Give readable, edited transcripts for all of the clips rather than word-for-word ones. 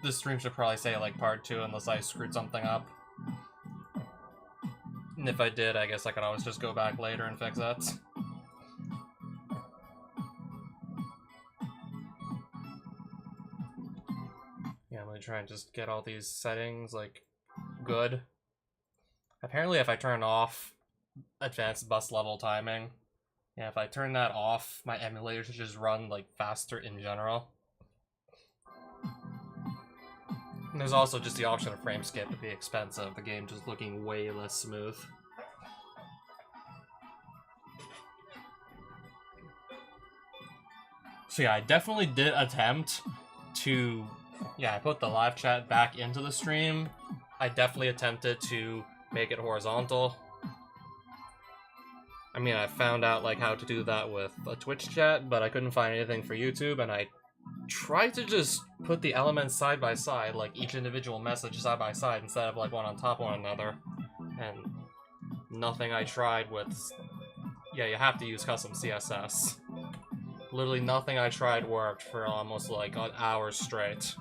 This stream should probably say like part 2 unless I screwed something up. And if I did, I guess I could always just go back later and fix it. Yeah, I'm gonna try and just get all these settings like good. Apparently if I turn off advanced bus level timing, yeah, if I turn that off, my emulator should just run like faster in general. And there's also just the option of frame skip to be expensive, the game just looking way less smooth. So yeah, I definitely did attempt to, yeah, I put the live chat back into the stream. I definitely attempted to make it horizontal. I mean, I found out like how to do that with a Twitch chat, but I couldn't find anything for YouTube, and I tried to just put the elements side by side, like each individual message side by side instead of like one on top of one another. And nothing I tried with... Yeah, you have to use custom CSS. Literally nothing I tried worked for almost like an hour straight.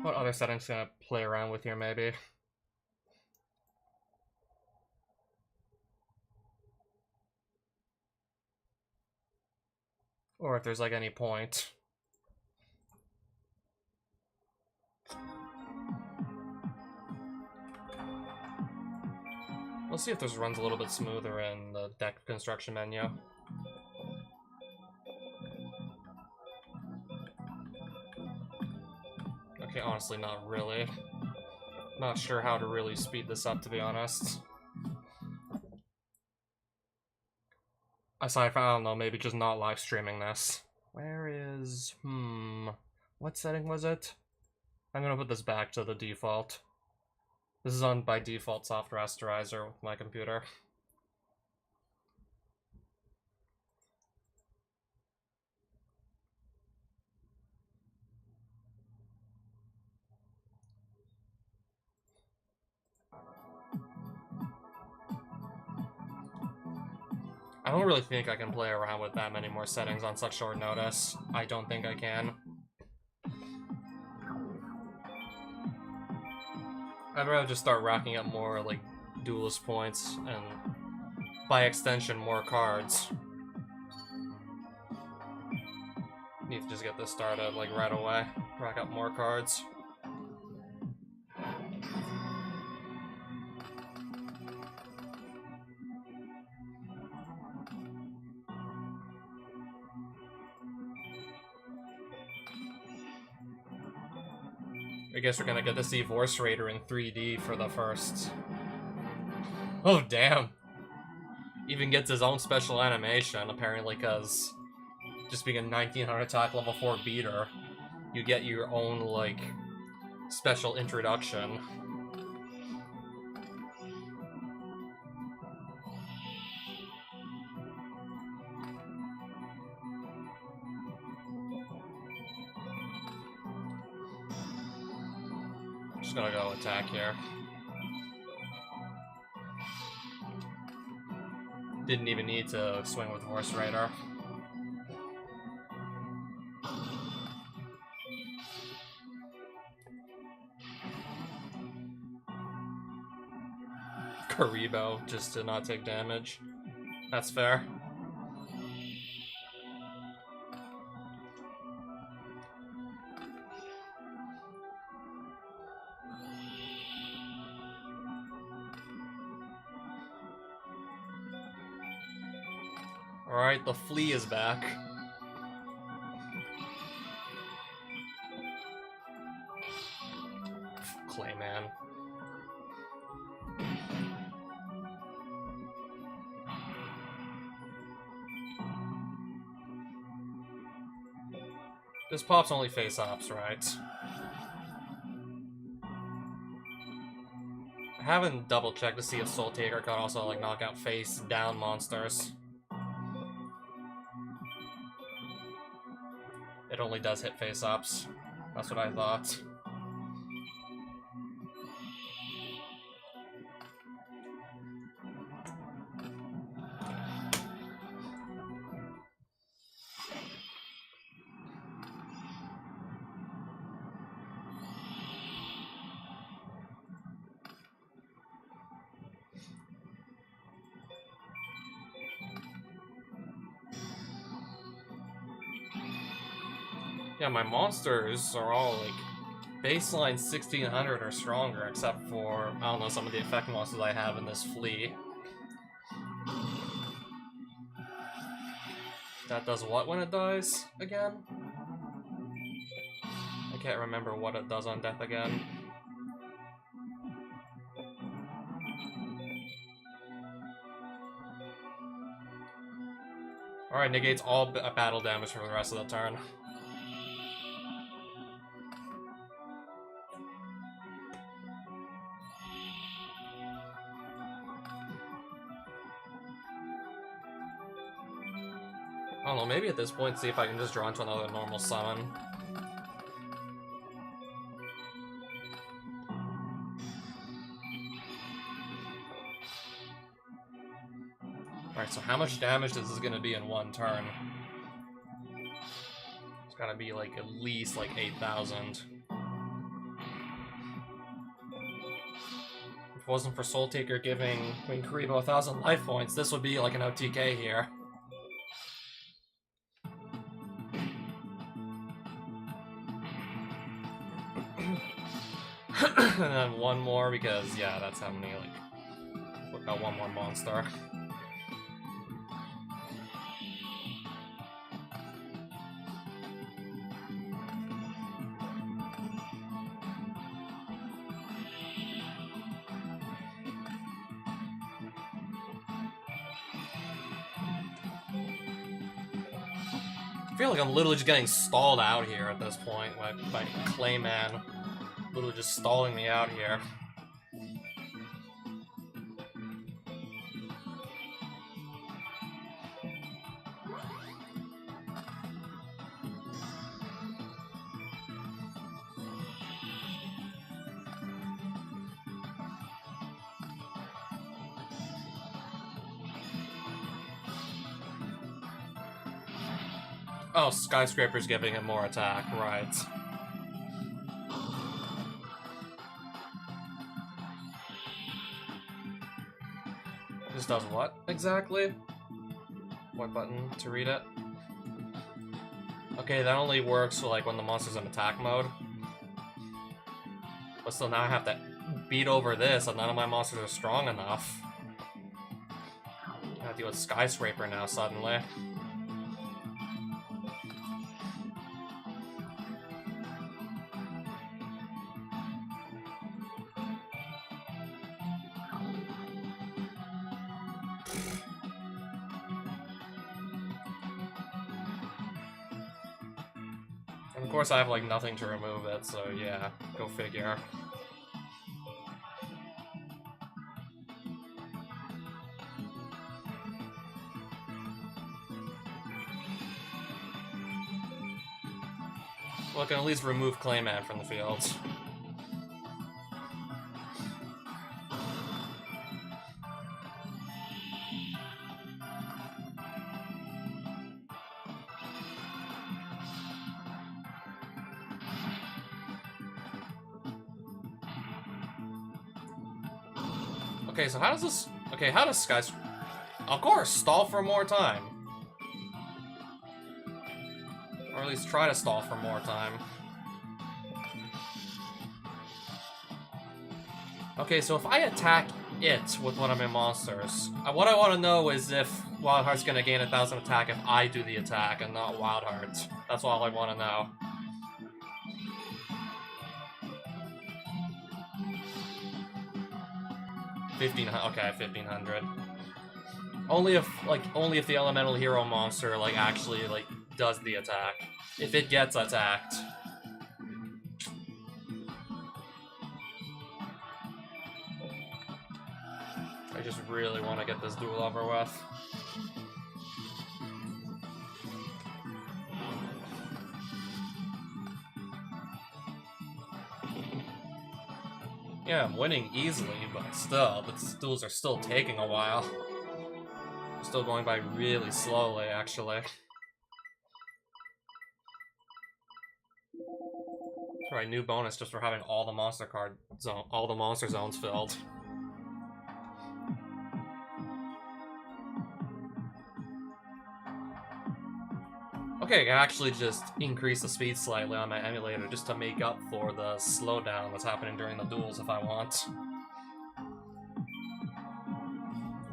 What other settings can I play around with here, maybe? Or if there's like any point. Let's see if this runs a little bit smoother in the deck construction menu. Okay, honestly, not really. Not sure how to really speed this up, to be honest. Aside from, I don't know, maybe just not live streaming this. Where is... what setting was it? I'm gonna put this back to the default. This is on by default soft rasterizer with my computer. I don't really think I can play around with that many more settings on such short notice. I don't think I can. I'd rather just start racking up more, like, duelist points, and by extension, more cards. Need to just get this started, like, right away. Rack up more cards. I guess we're gonna get to see Voice Raider in 3D for the first... Oh, damn. Even gets his own special animation, apparently, because just being a 1900 attack level 4 beater, you get your own, like, special introduction. Just gonna go attack here. Didn't even need to swing with Voice Raider. Karibo just to not take damage. That's fair. Alright, the flea is back. Clayman. This pop's only face-ups, right? I haven't double-checked to see if Soul Taker could also, like, knock out face-down monsters. It only does hit face-ups. That's what I thought. Yeah, my monsters are all like baseline 1600 or stronger, except for, I don't know, some of the effect monsters I have in this flea. That does what when it dies again? I can't remember what it does on death again. Alright, negates all battle damage for the rest of the turn. I don't know, maybe at this point see if I can just draw into another normal summon. Alright, so how much damage this is gonna be in one turn? It's gotta be like at least like 8,000. If it wasn't for Soul Taker giving Queen Karibo 1,000 life points, this would be like an OTK here. And then one more because, yeah, that's how many, like, we've got one more monster. I feel like I'm literally just getting stalled out here at this point by Clayman. Literally just stalling me out here. Oh, Skyscraper's giving him more attack, right. This does what, exactly? What button to read it? Okay, that only works for, like, when the monster's in attack mode. But still, now I have to beat over this, and none of my monsters are strong enough. I have to deal with Skyscraper now, suddenly. And of course I have, like, nothing to remove it, so yeah, go figure. Well, I can at least remove Clayman from the field. Okay, so how does this... Okay, how does Skys... Of course, stall for more time. Or at least try to stall for more time. Okay, so if I attack it with one of my monsters, what I want to know is if Wild Heart's gonna gain 1,000 attack if I do the attack and not Wild Heart. That's all I want to know. Okay, 1,500. Only if the elemental hero monster, like, actually, like, does the attack. If it gets attacked. I just really want to get this duel over with. Yeah, I'm winning easily, but still, the duels are still taking a while. Still going by really slowly, actually. Alright, new bonus just for having all the monster zones filled. Okay, I actually just increased the speed slightly on my emulator just to make up for the slowdown that's happening during the duels if I want.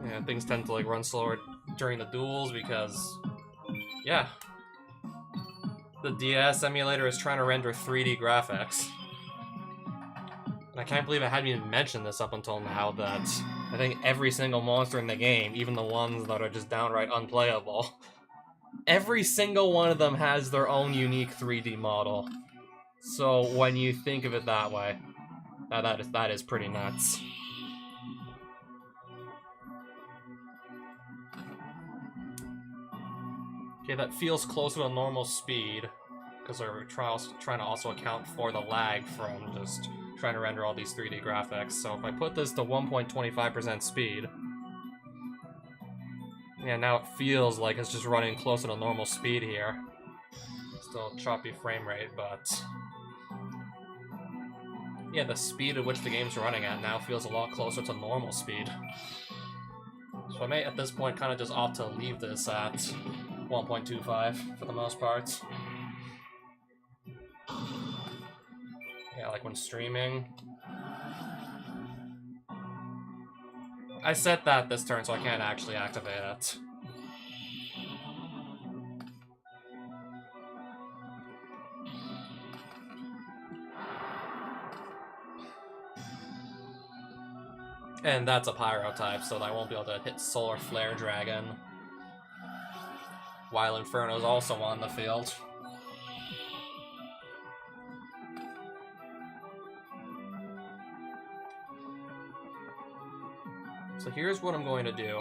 Yeah, things tend to like run slower during the duels because, yeah, the DS emulator is trying to render 3D graphics. And I can't believe I hadn't even mentioned this up until now, that I think every single monster in the game, even the ones that are just downright unplayable, every single one of them has their own unique 3D model. So when you think of it that way, that is pretty nuts. Okay, that feels closer to normal speed, because we're trying to also account for the lag from just trying to render all these 3D graphics. So if I put this to 1.25% speed, yeah, now it feels like it's just running closer to normal speed here. Still choppy frame rate, but yeah, the speed at which the game's running at now feels a lot closer to normal speed. So I may, at this point, kind of just opt to leave this at 1.25 for the most part. Yeah, like when streaming. I set that this turn, so I can't actually activate it. And that's a Pyro type, so I won't be able to hit Solar Flare Dragon. While Inferno's also on the field. So here's what I'm going to do.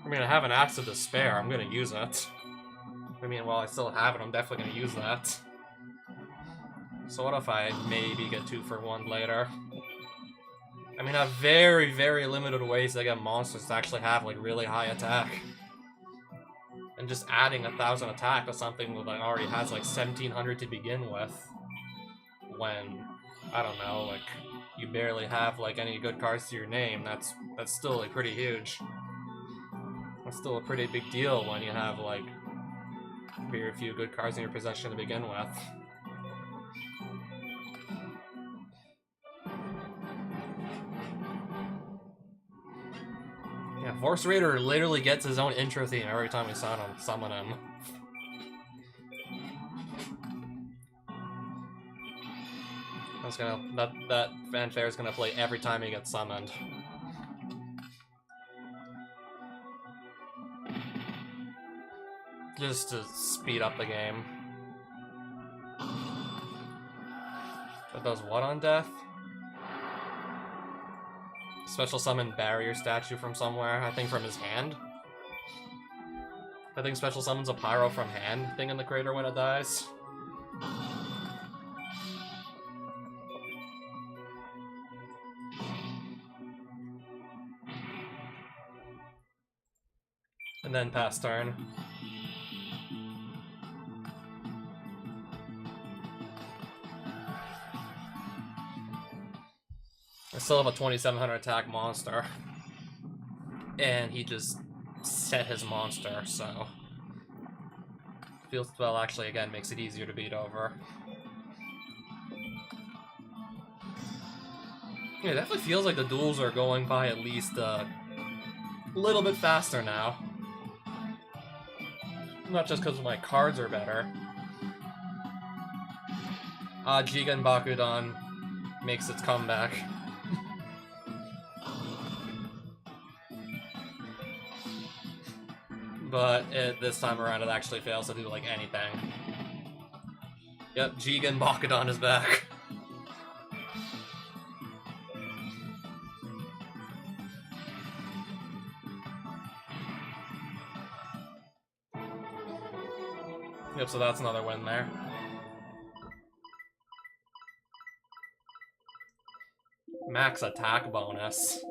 I mean, I have an Axe of Despair, I'm gonna use it. I mean, while I still have it, I'm definitely gonna use that. So what if I maybe get 2 for 1 later? I mean, I have very, very limited ways to get monsters to actually have, like, really high attack. And just adding 1,000 attack to something that already has, like, 1,700 to begin with, when, I don't know, like, you barely have, like, any good cards to your name, that's still, like, pretty huge. That's still a pretty big deal when you have, like, very few good cards in your possession to begin with. Yeah, Force Raider literally gets his own intro theme every time we summon him. That fanfare is gonna play every time he gets summoned. Just to speed up the game. That does what on death? Special summon barrier statue from somewhere, I think from his hand. I think special summons a pyro from hand thing in the crater when it dies. And then pass turn. I still have a 2,700 attack monster. And he just set his monster, so... Field spell actually, again, makes it easier to beat over. Yeah, it definitely feels like the duels are going by at least a little bit faster now. Not just because my cards are better. Jigen Bakudan makes its comeback. But this time around it actually fails to do, like, anything. Yep, Jigen Bakudan is back. Yep, so that's another win there. Max attack bonus.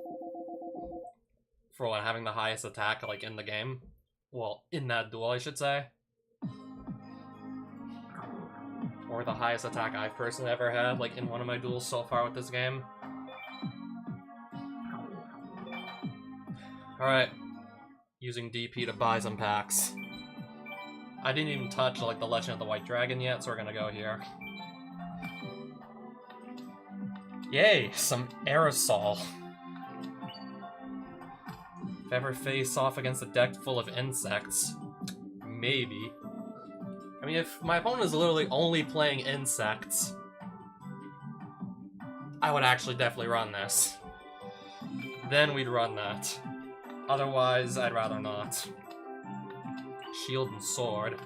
For what, having the highest attack, like, in the game? Well, in that duel, I should say. or the highest attack I've personally ever had, like, in one of my duels so far with this game. Alright. Using DP to buy some packs. I didn't even touch, like, the Legend of the White Dragon yet, so we're gonna go here. Yay! Some aerosol. If I ever face off against a deck full of insects, maybe. I mean, if my opponent is literally only playing insects, I would actually definitely run this. Then we'd run that. Otherwise, I'd rather not. Shield and sword.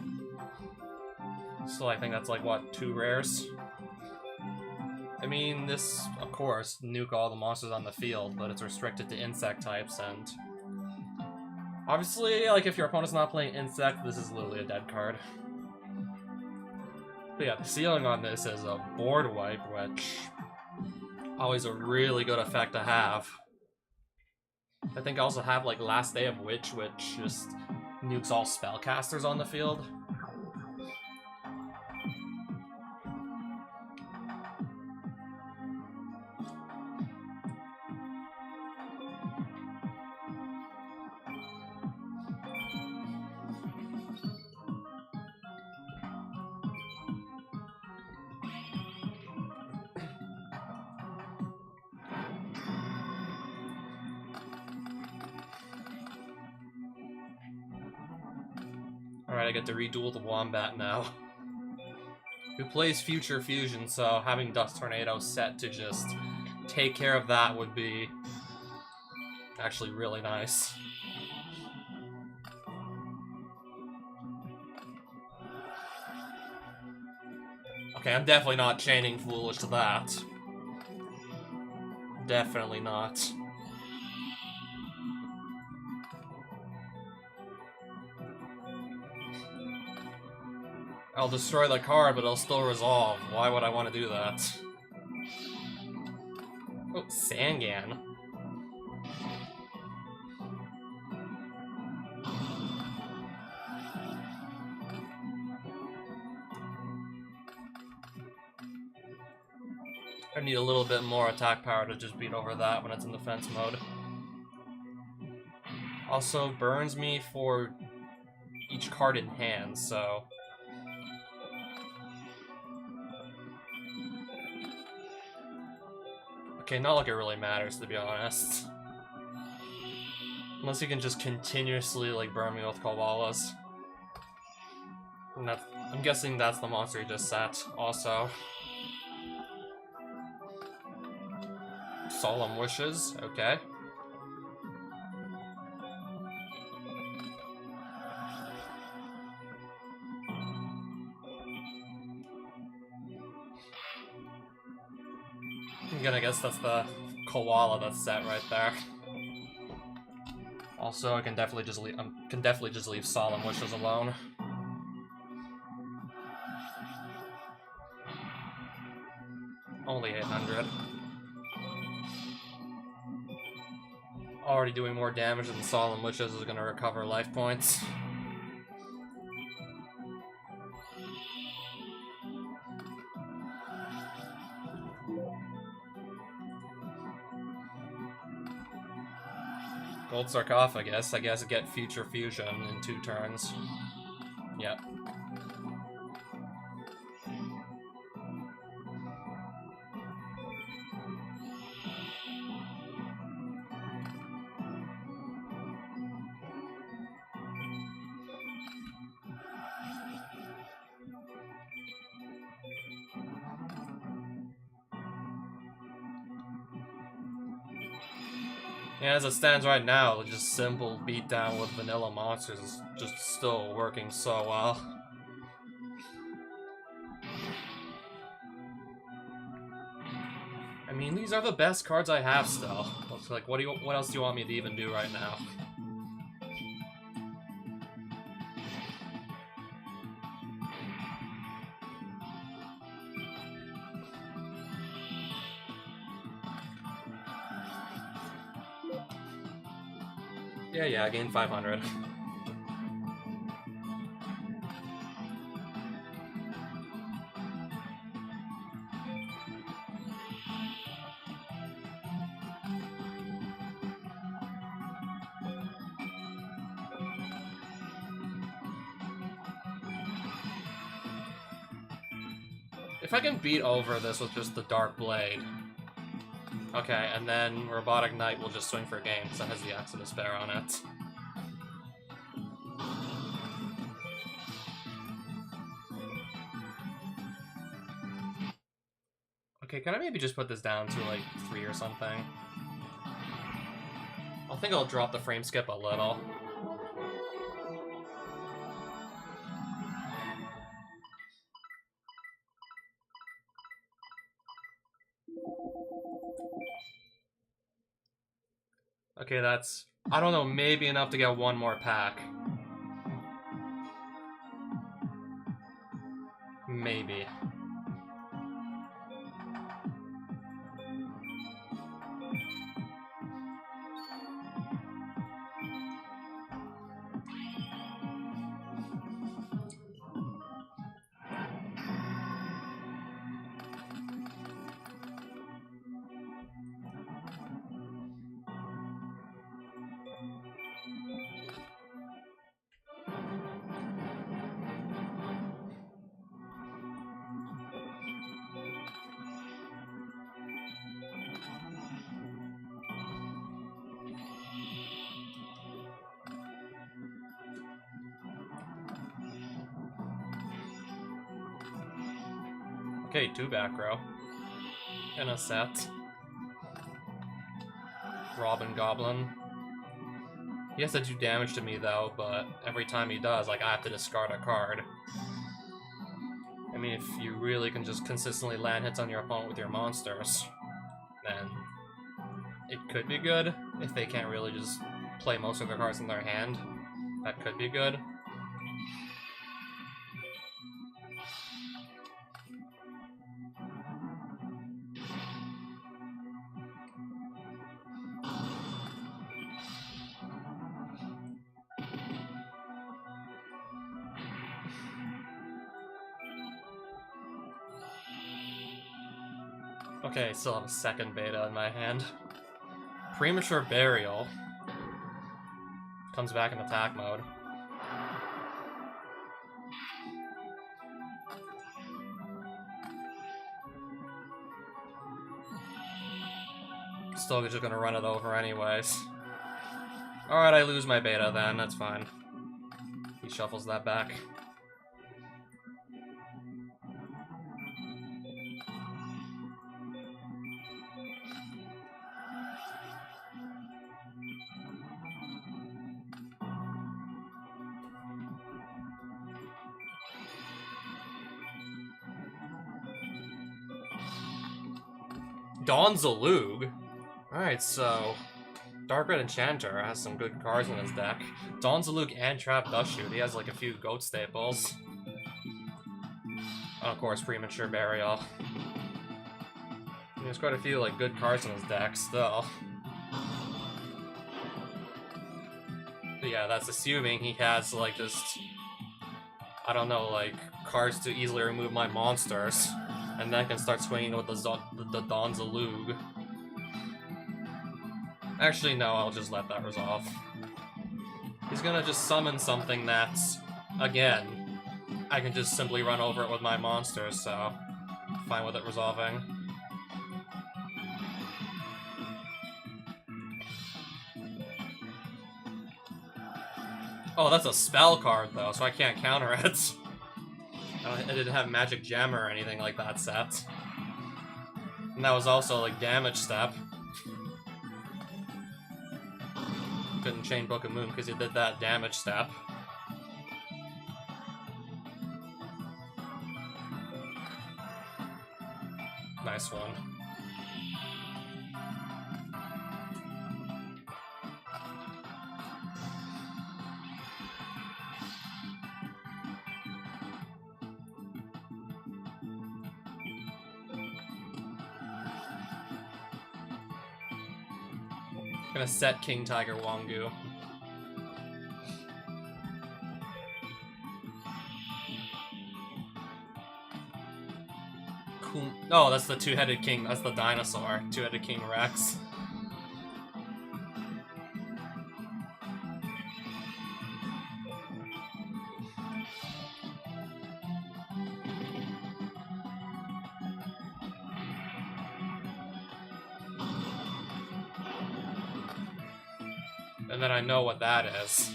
So I think that's like, what, 2 rares? I mean, this, of course, nuke all the monsters on the field, but it's restricted to insect types, and obviously, like, if your opponent's not playing insect, this is literally a dead card. But yeah, the ceiling on this is a board wipe, which always a really good effect to have. I think I also have, like, Last Day of Witch, which just nukes all spellcasters on the field. Alright, I get to reduel the Wombat now. Who plays Future Fusion, so having Dust Tornado set to just take care of that would be actually really nice. Okay, I'm definitely not chaining Foolish to that. Definitely not. I'll destroy the card, but it'll still resolve. Why would I want to do that? Oh, Sangan. I need a little bit more attack power to just beat over that when it's in defense mode. Also, burns me for each card in hand, so... Okay, not like it really matters, to be honest. Unless you can just continuously, like, burn me with Koalas. And I'm guessing that's the monster you just set, also. Solemn Wishes, okay. I'm gonna guess that's the koala that's set right there. Also, I can definitely just leave Solemn Wishes alone. Only 800. Already doing more damage than Solemn Wishes is gonna recover life points. Gold Sarcophagus, I guess get Future Fusion in 2 turns. Yep. Yeah, as it stands right now, just simple beatdown with vanilla monsters is just still working so well. I mean, these are the best cards I have still. Like, what else do you want me to even do right now? Yeah, I gained 500. If I can beat over this with just the Dark Blade... Okay, and then Robotic Knight will just swing for a game, because it has the Axe of Despair on it. Okay, can I maybe just put this down to, like, 3 or something? I think I'll drop the frame skip a little. Okay, that's, I don't know, maybe enough to get one more pack. Maybe. Okay, 2 back row. In a set. Robin Goblin. He has to do damage to me though, but every time he does, like, I have to discard a card. I mean, if you really can just consistently land hits on your opponent with your monsters, then it could be good. If they can't really just play most of their cards in their hand, that could be good. Okay, still have a second beta in my hand. Premature Burial. Comes back in attack mode. Still just gonna run it over anyways. Alright, I lose my beta then, that's fine. He shuffles that back. Dawn Zalug? Alright, so... Dark Red Enchanter has some good cards in his deck. Dawn Zalug and Trap Dust Shoot. He has like a few goat staples. And of course, Premature Burial. He has quite a few like good cards in his deck still. But yeah, that's assuming he has like just... I don't know, like cards to easily remove my monsters. And then can start swinging with the Dawn Zalug. Actually, no, I'll just let that resolve. He's gonna just summon something that's, again, I can just simply run over it with my monsters, so fine with it resolving. Oh, that's a spell card, though, so I can't counter it. I didn't have Magic Gem or anything like that set. And that was also, like, damage step. Couldn't chain Book of Moon because you did that damage step. Nice one. Gonna set King Tiger Wangu. Cool. Oh, that's the two-headed king. That's the dinosaur. Two-headed King Rex. And then I know what that is.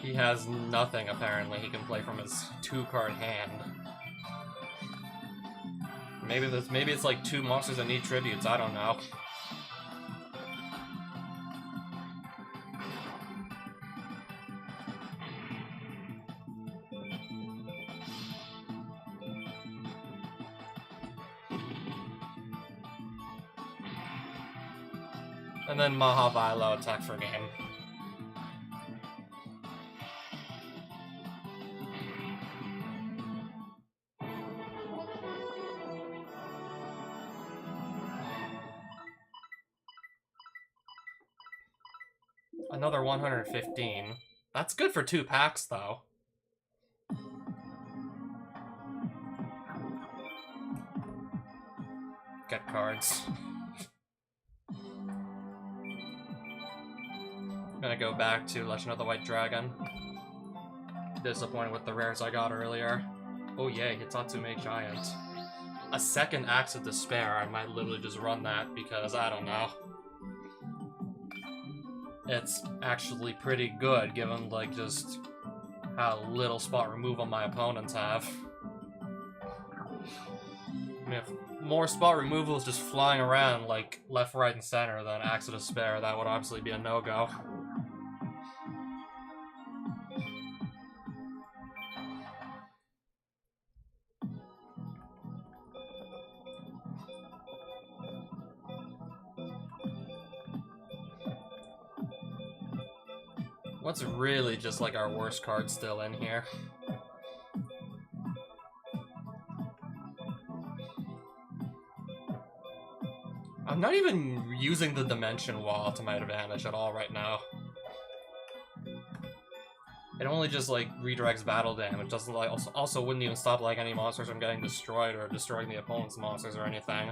He has nothing, apparently, he can play from his 2-card hand. Maybe it's like 2 monsters that need tributes, I don't know. And then Mahavilo attack for game. Another 115. That's good for 2 packs, though. Get cards. Gonna go back to Legend of the White Dragon. Disappointed with the rares I got earlier. Oh yay, Hitatsume Giant. A second Axe of Despair, I might literally just run that because, I don't know. It's actually pretty good, given, like, just how little spot removal my opponents have. I mean, if more spot removal is just flying around, like, left, right, and center than Axe of Despair, that would obviously be a no-go. What's really just like our worst card still in here? I'm not even using the Dimension Wall to my advantage at all right now. It only just like redirects battle damage. Doesn't like also wouldn't even stop like any monsters from getting destroyed or destroying the opponent's monsters or anything.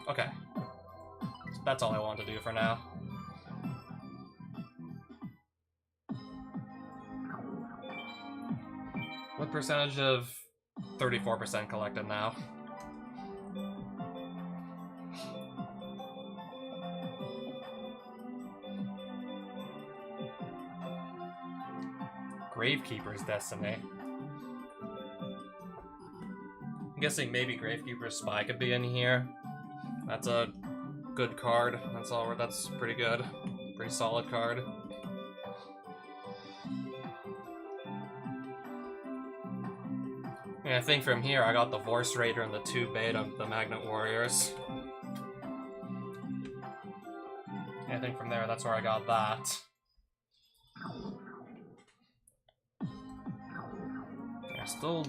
Okay. So that's all I want to do for now. What percentage of 34% collected now? Gravekeeper's Destiny. I'm guessing maybe Gravekeeper's Spy could be in here. That's a good card. That's pretty good. Pretty solid card. And I think from here I got the Vorse Raider and the 2 beta of the Magnet Warriors. And I think from there that's where I got that. I'm still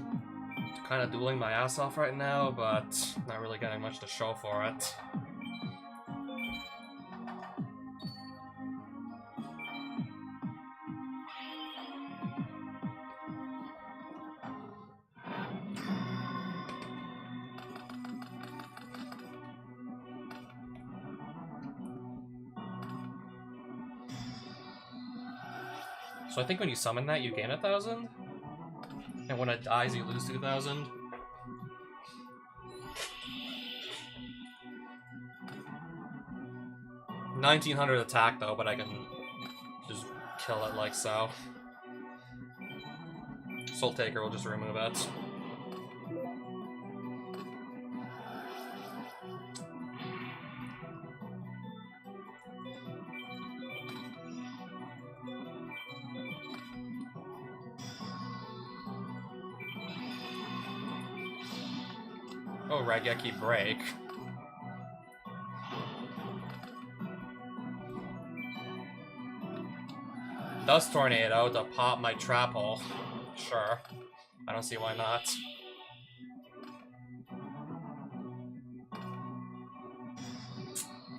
kind of dueling my ass off right now, but not really getting much to show for it. So I think when you summon that, you gain 1,000? And when it dies, you lose 2,000? $1,900 attack though, but I can just kill it like so. Soul Taker will just remove it. Oh, Raigeki Break. Dust Tornado to pop my trap hole. Sure. I don't see why not.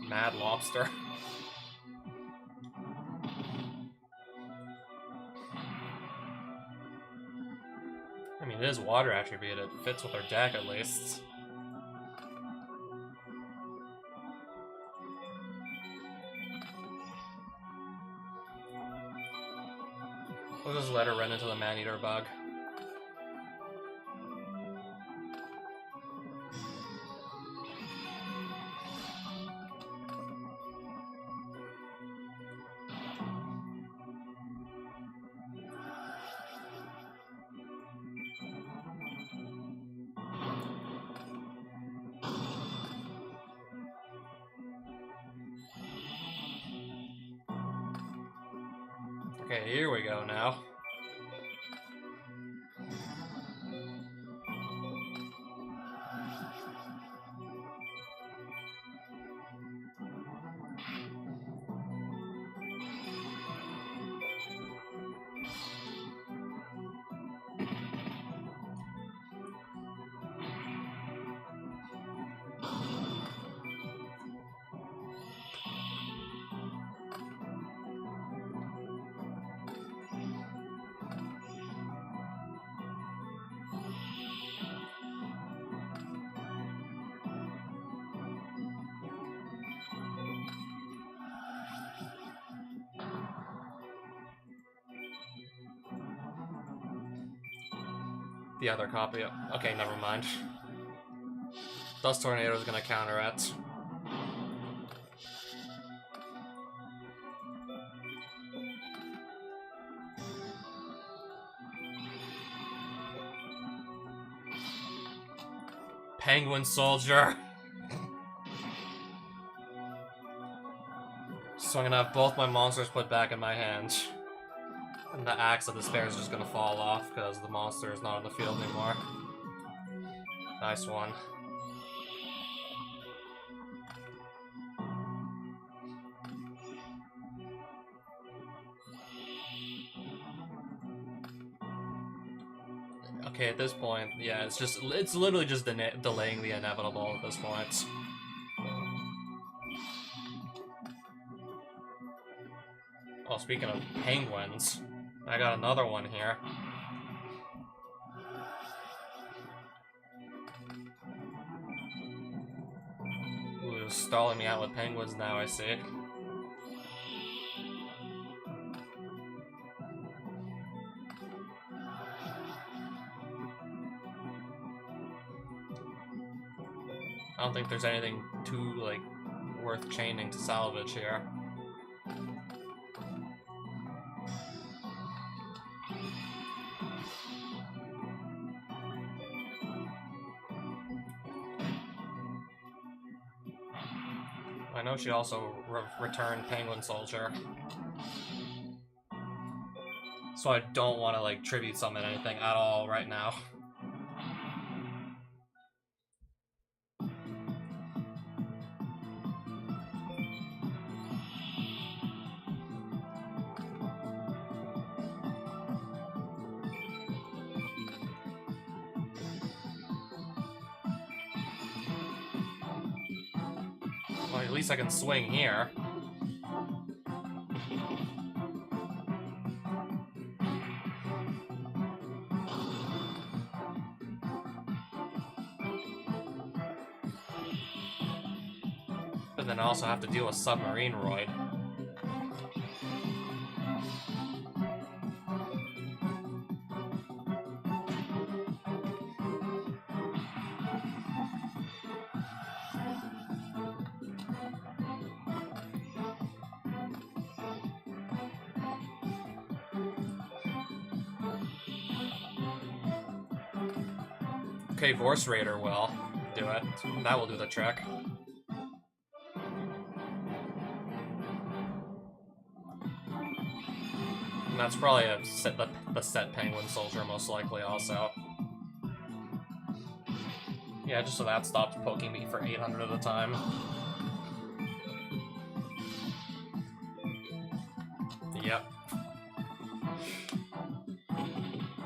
Mad Lobster. I mean, it is water attribute, it fits with her deck at least. We'll just let her run into the man-eater bug. Okay, here we go now. The other copy. Okay, never mind. Dust Tornado is gonna counter it. Penguin Soldier! So I'm gonna have both my monsters put back in my hand. And the Axe of Despair is just gonna fall off because the monster is not on the field anymore. Nice one. Okay, at this point, yeah, it's literally just delaying the inevitable at this point. Oh, speaking of penguins, I got another one here. Ooh, stalling me out with penguins now, I see. I don't think there's anything too, like, worth chaining to salvage here. I know she also returned Penguin Soldier. So I don't want to, like, tribute summon anything at all right now. Well, at least I can swing here. But then I also have to deal with Submarine Roid. Okay, Vorse Raider will do it. That will do the trick. And that's probably the set Penguin Soldier, most likely, also. Yeah, just so that stops poking me for 800 at a time. Yep.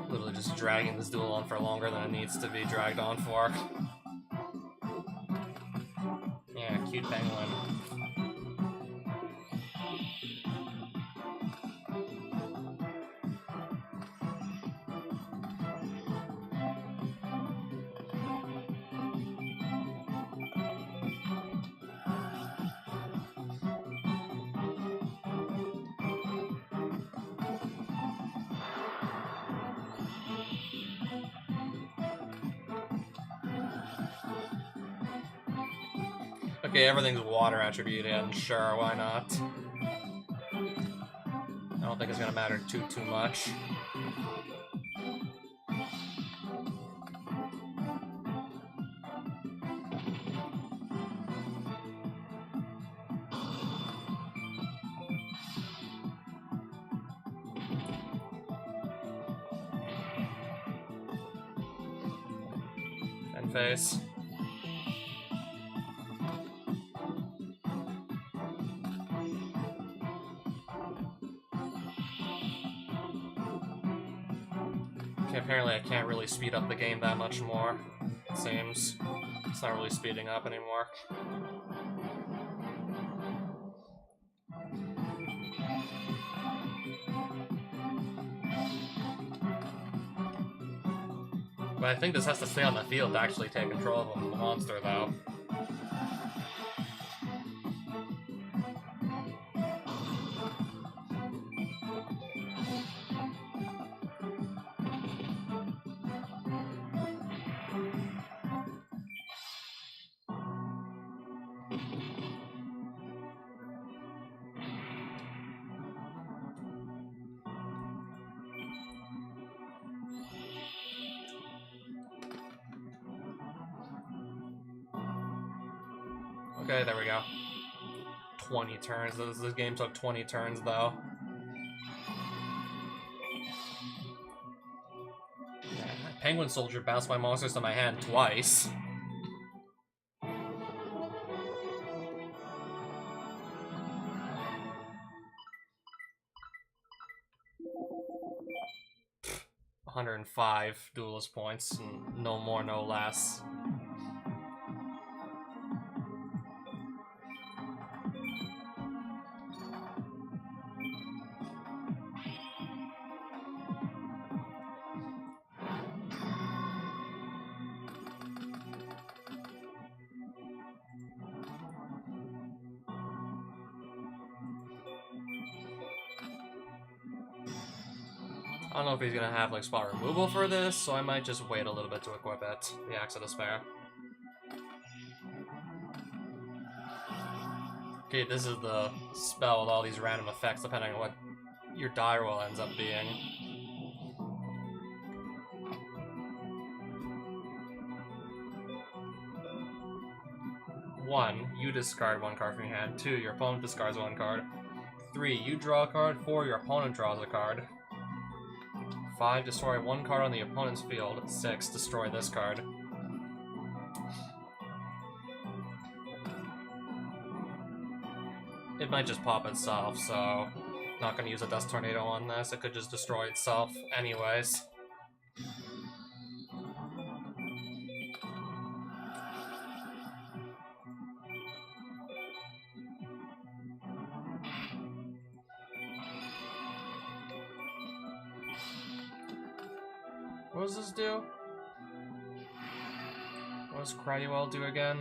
Literally just dragging this duel on for longer than it needs to be dragged on for. Yeah, cute penguin. Okay, everything's water attributed, and sure, why not? I don't think it's gonna matter too much. And face. Okay, apparently I can't really speed up the game that much more, it seems. It's not really speeding up anymore. But I think this has to stay on the field to actually take control of the monster, though. Okay, there we go. 20 turns. This game took 20 turns, though. Penguin Soldier bounced my monsters to my hand twice. Pfft, 105 duelist points, no more, no less. I don't know if he's gonna have like spot removal for this, so I might just wait a little bit to equip it. The Axe of Despair. Okay, this is the spell with all these random effects depending on what your die roll ends up being. One, you discard one card from your hand. 2, your opponent discards one card. 3, you draw a card. 4, your opponent draws a card. 5, destroy one card on the opponent's field. 6, destroy this card. It might just pop itself, so not gonna use a Dust Tornado on this. It could just destroy itself anyways. What does this do? What does Cryuel do again?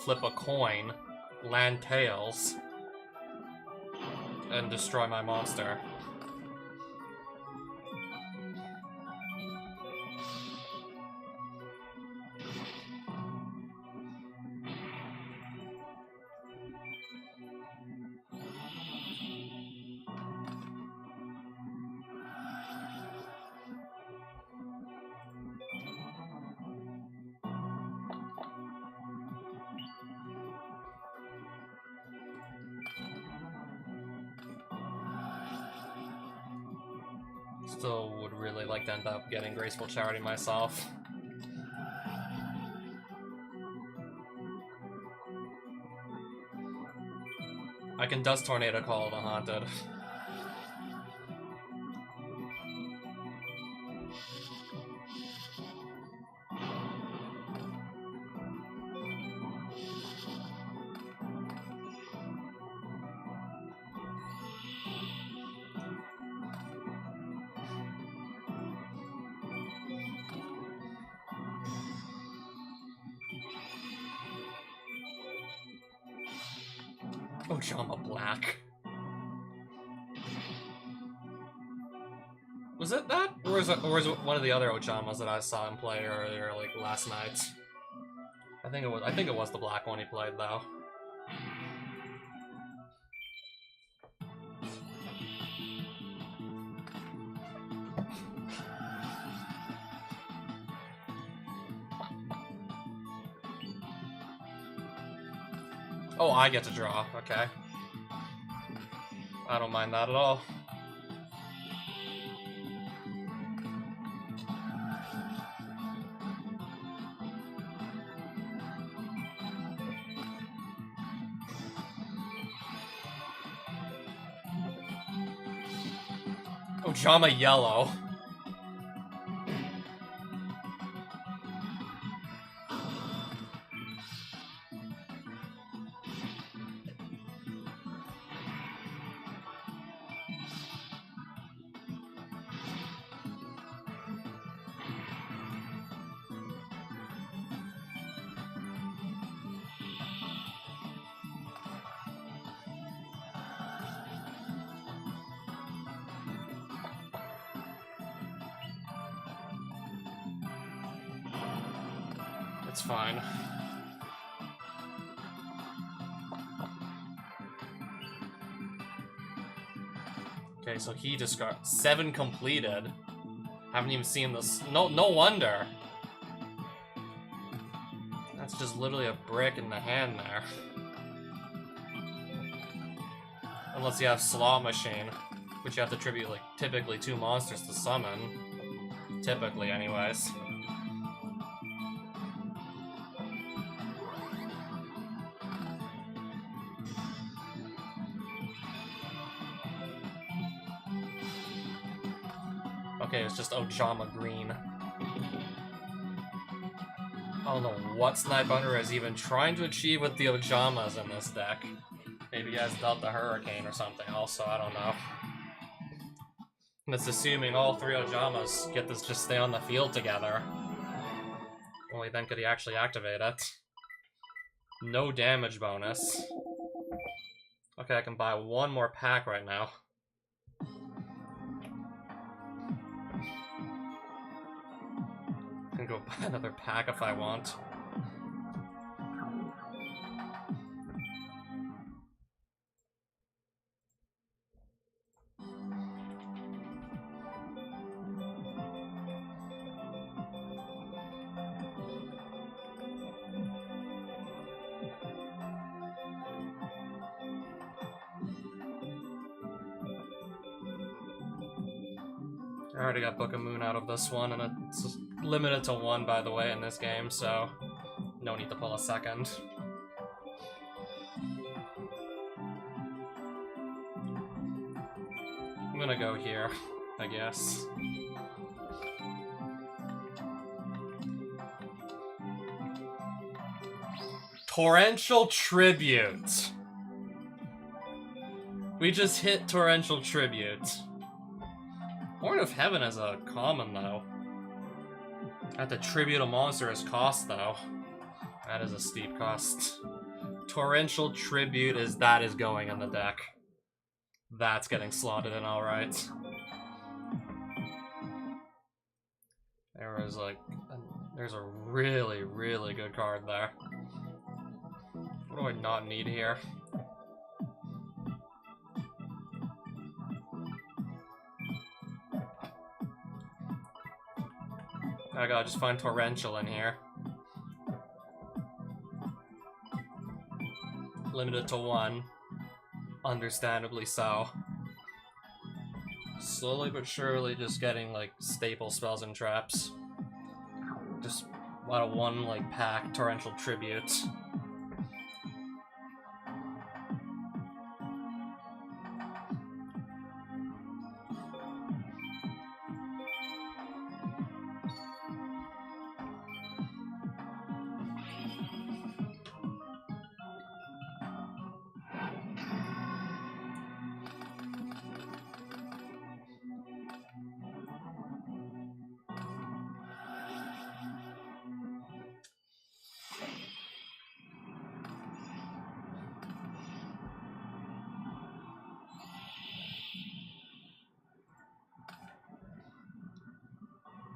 Flip a coin, land tails, and destroy my monster. Still would really like to end up getting Graceful Charity myself. I can Dust Tornado Call the Haunted. Ojama Black. Was Was it that? Or was it one of the other Ojamas that I saw him play earlier, like last night? I think it was the black one he played though. Oh, I get to draw. Okay. I don't mind that at all. Ojama yellow. It's fine. Okay, so he discard 7 completed. Haven't even seen this. No wonder. That's just literally a brick in the hand there. Unless you have Slot Machine, which you have to tribute like typically 2 monsters to summon. Typically, anyways. Okay, it's just Ojama green. I don't know what Snipehunter is even trying to achieve with the Ojamas in this deck. Maybe he has dealt the Hurricane or something also, I don't know. And it's assuming all 3 Ojamas get this just stay on the field together. Only then could he actually activate it. No damage bonus. Okay, I can buy 1 more pack right now. I can go buy another pack if I want. I already got Book of Moon out of this one, and it's limited to 1, by the way, in this game, so no need to pull a second. I'm gonna go here, I guess. Torrential Tribute! We just hit Torrential Tribute. Horn of Heaven is a common, though. I have to tribute a monster as cost, though. That is a steep cost. Torrential Tribute is going in the deck. That's getting slotted in alright. There's a really, really good card there. What do I not need here? I gotta just find Torrential in here. Limited to 1. Understandably so. Slowly but surely just getting, like, staple spells and traps. Just out of 1, like, pack Torrential Tribute.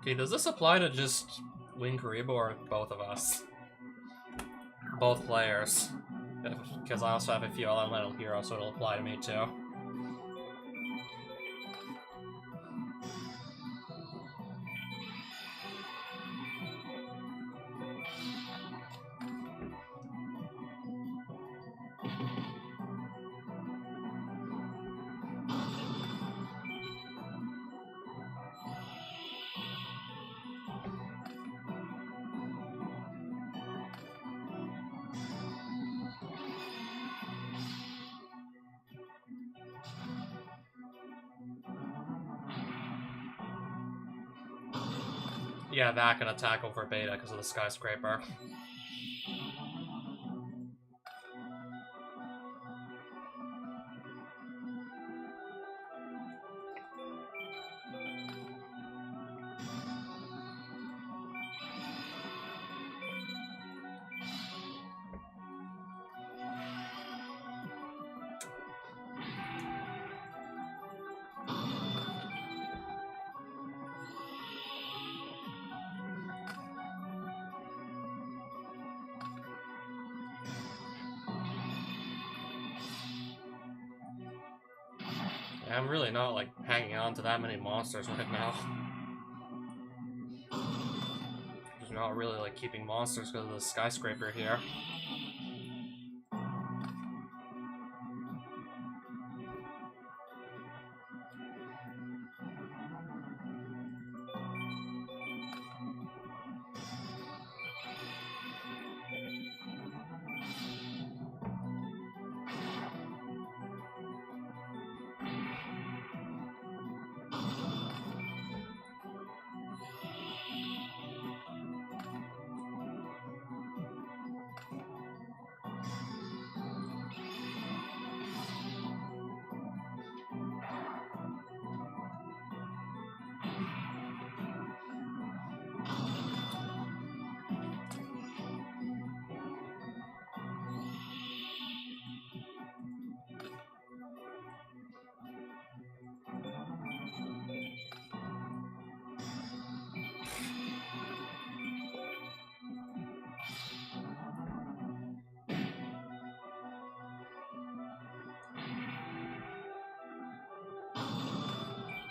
Okay, does this apply to just Wing Karibo or both of us? Both players. Because I also have a few elemental heroes, so it'll apply to me too. Yeah, that can attack over beta because of the skyscraper. I'm really not, like, hanging on to that many monsters right now. Just not really, like, keeping monsters because of the skyscraper here.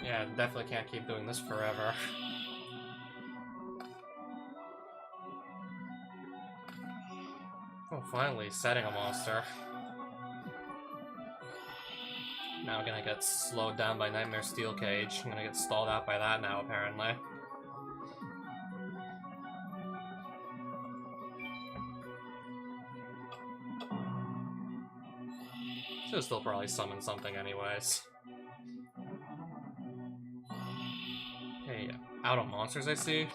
Yeah, definitely can't keep doing this forever. Oh, finally, setting a monster. Now I'm gonna get slowed down by Nightmare Steel Cage. I'm gonna get stalled out by that now, apparently. Should've still probably summoned something anyways. Hey, out of monsters I see?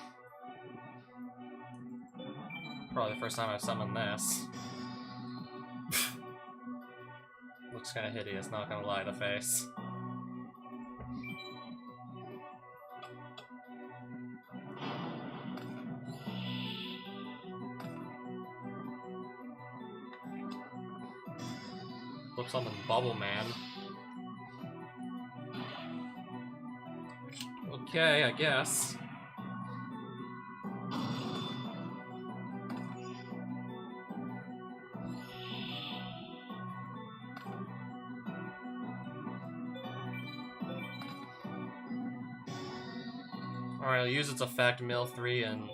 Probably the first time I've summoned this. Looks kinda hideous, not gonna lie, the face. Looks on the Bubble Man. Okay, I guess. Alright, I'll use its effect, mill 3, and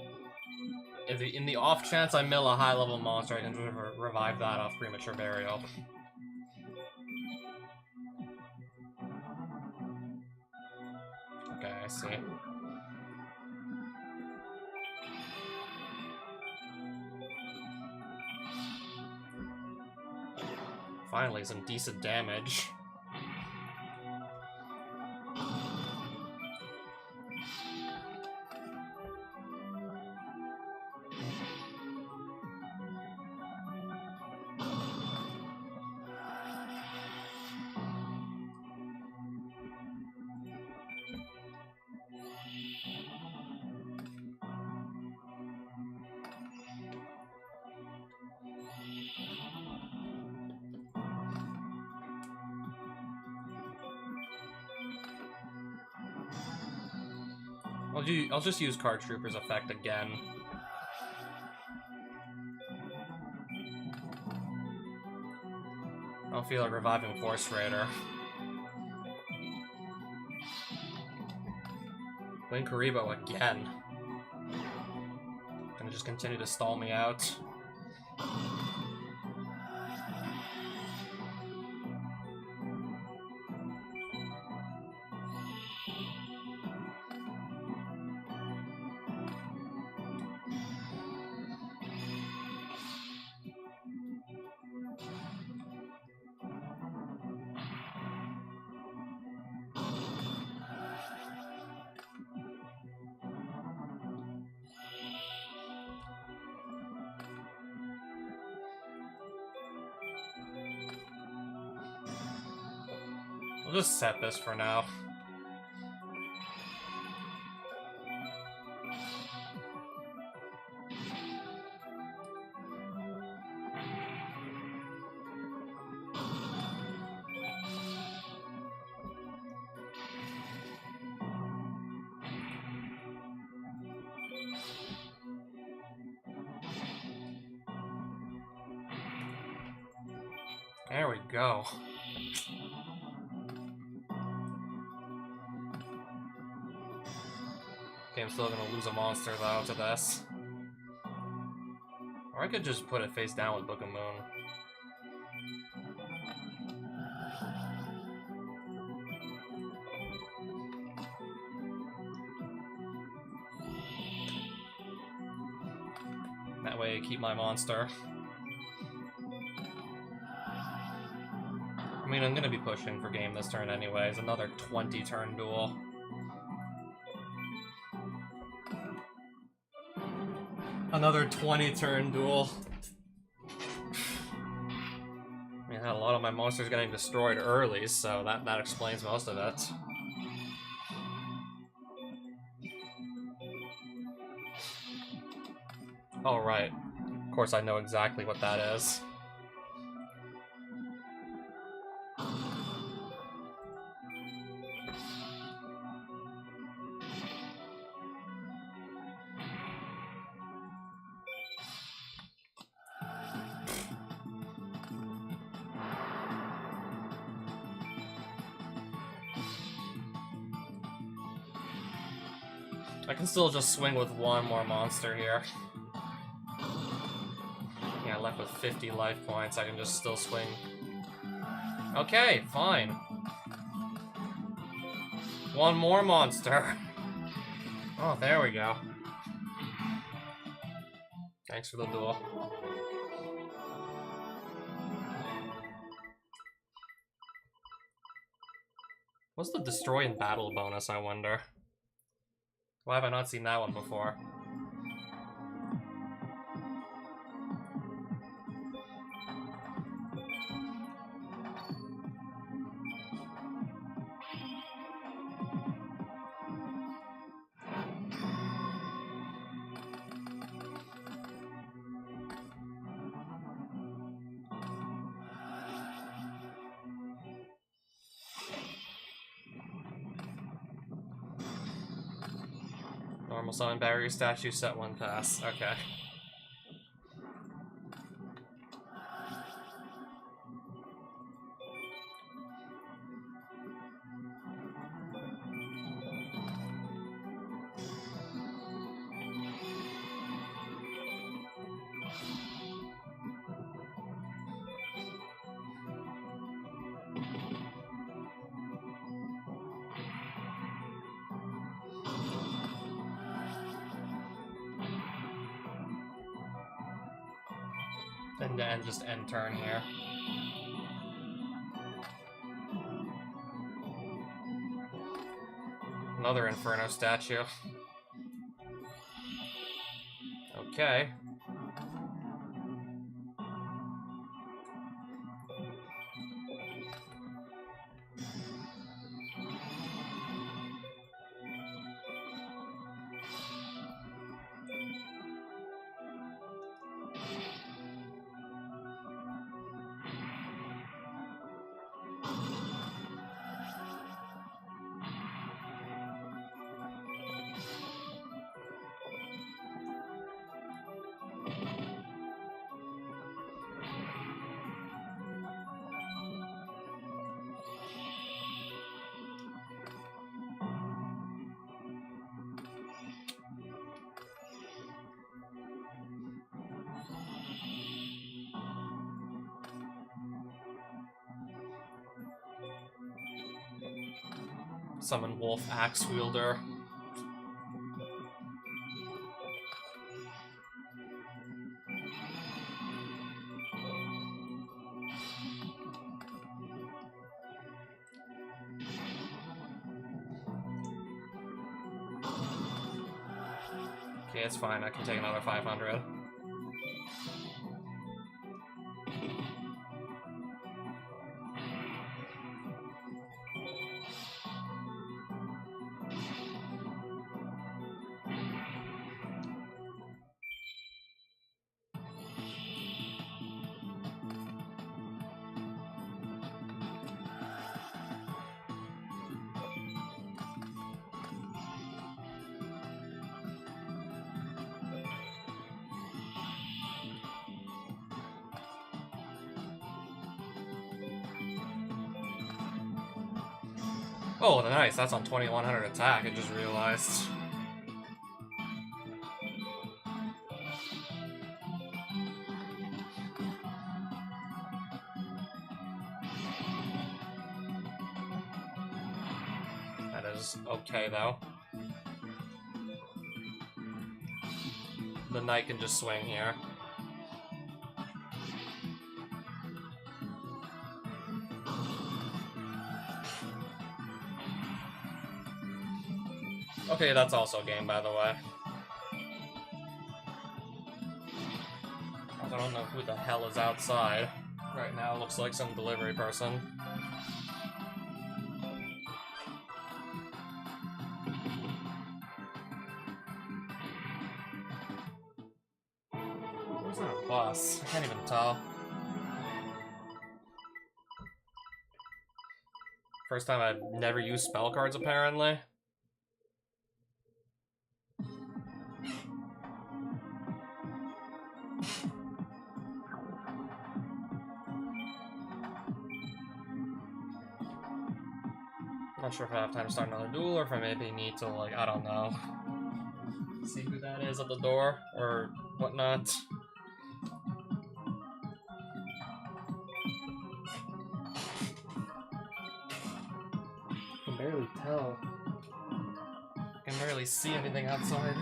if in the off chance I mill a high level monster, I can revive that off Premature Burial. Okay, I see. Finally, some decent damage. I'll just use Card Trooper's effect again. I don't feel like reviving Force Raider. Win Karibo again. Gonna just continue to stall me out. We'll just set this for now. There we go. Okay, I'm still gonna lose a monster though to this. Or I could just put it face down with Book of Moon. That way I keep my monster. I mean, I'm gonna be pushing for game this turn anyways. Another 20-turn duel. Another 20-turn duel. I mean, a lot of my monsters getting destroyed early, so that explains most of it. Oh, right. Of course I know exactly what that is. I can still just swing with one more monster here. Yeah, left with 50 life points, I can just still swing. Okay, fine. One more monster. Oh, there we go. Thanks for the duel. What's the destroy in battle bonus, I wonder? Why have I not seen that one before? Normal summon barrier statue, set 1 pass. Okay. And just end turn here. Another Inferno statue. Okay. Summon Wolf Axe Wielder. Okay, it's fine. I can take another 500. Oh, nice. That's on 2100 attack, I just realized. That is okay, though. The knight can just swing here. Okay, that's also game, by the way. I don't know who the hell is outside. Right now, looks like some delivery person. Where's that bus? I can't even tell. First time I've never used spell cards, apparently. Not sure if I have time to start another duel, or if I maybe need to, like, I don't know. See who that is at the door, or whatnot. I can barely tell. I can barely see anything outside.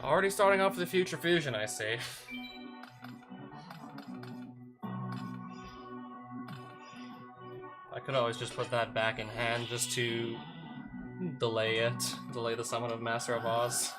Already starting off with the Future Fusion, I see. I could always just put that back in hand just to delay it. Delay the summon of Master of Oz.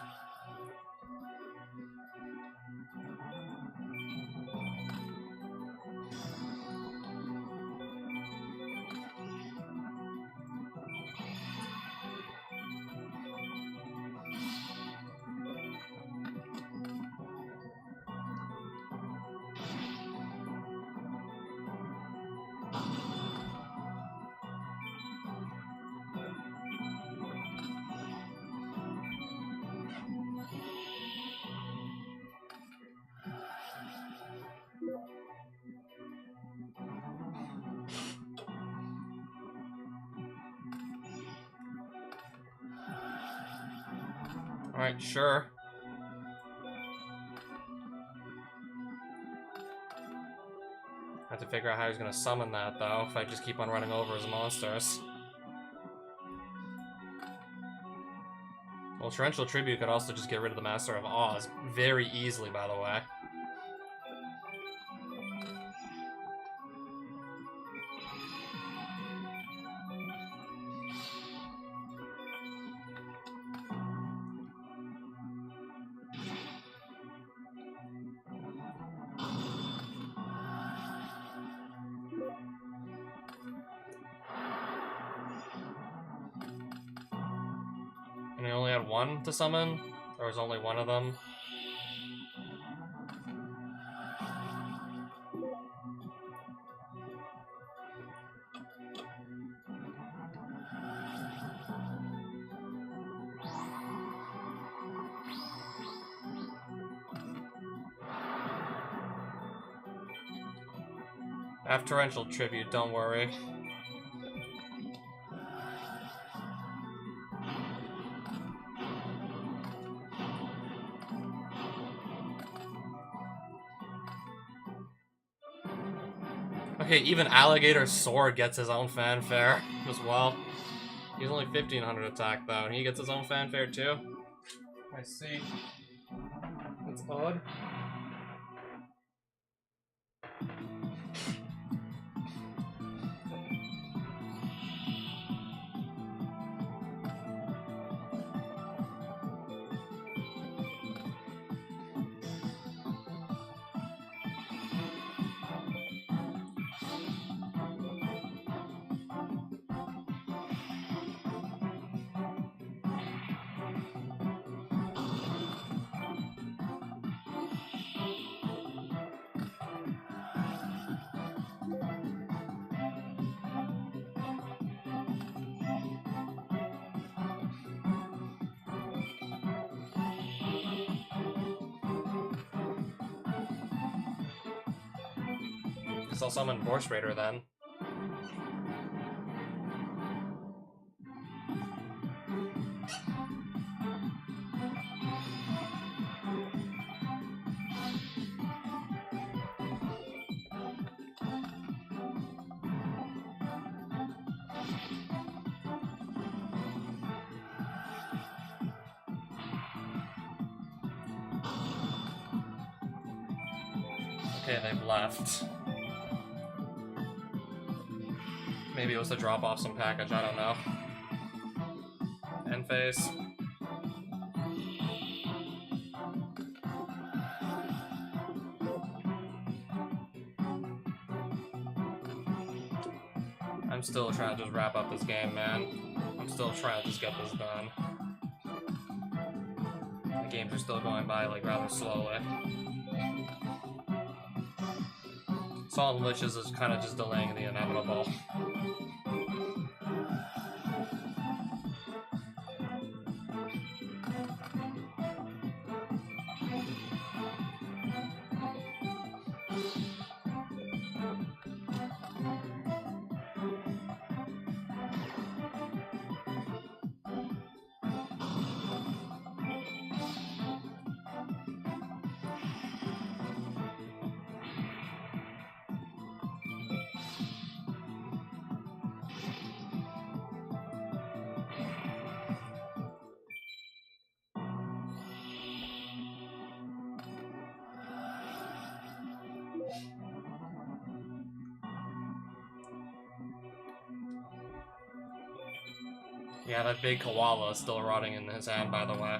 Alright, sure. I have to figure out how he's gonna summon that, though, if I just keep on running over his monsters. Well, Torrential Tribute could also just get rid of the Master of Oz very easily, by the way. And I only had one to summon? There was only one of them? I have Torrential Tribute, don't worry. Okay, even Alligator Sword gets his own fanfare as well. He's only 1500 attack though, and he gets his own fanfare too. I see. That's odd. Guess I'll summon Vorse Raider then. Okay, they've left. Maybe it was to drop off some package, I don't know. End phase. I'm still trying to just wrap up this game, man. I'm still trying to just get this done. The games are still going by, like, rather slowly. Salt and Liches is kind of just delaying the inevitable. Yeah, that big koala is still rotting in his hand, by the way.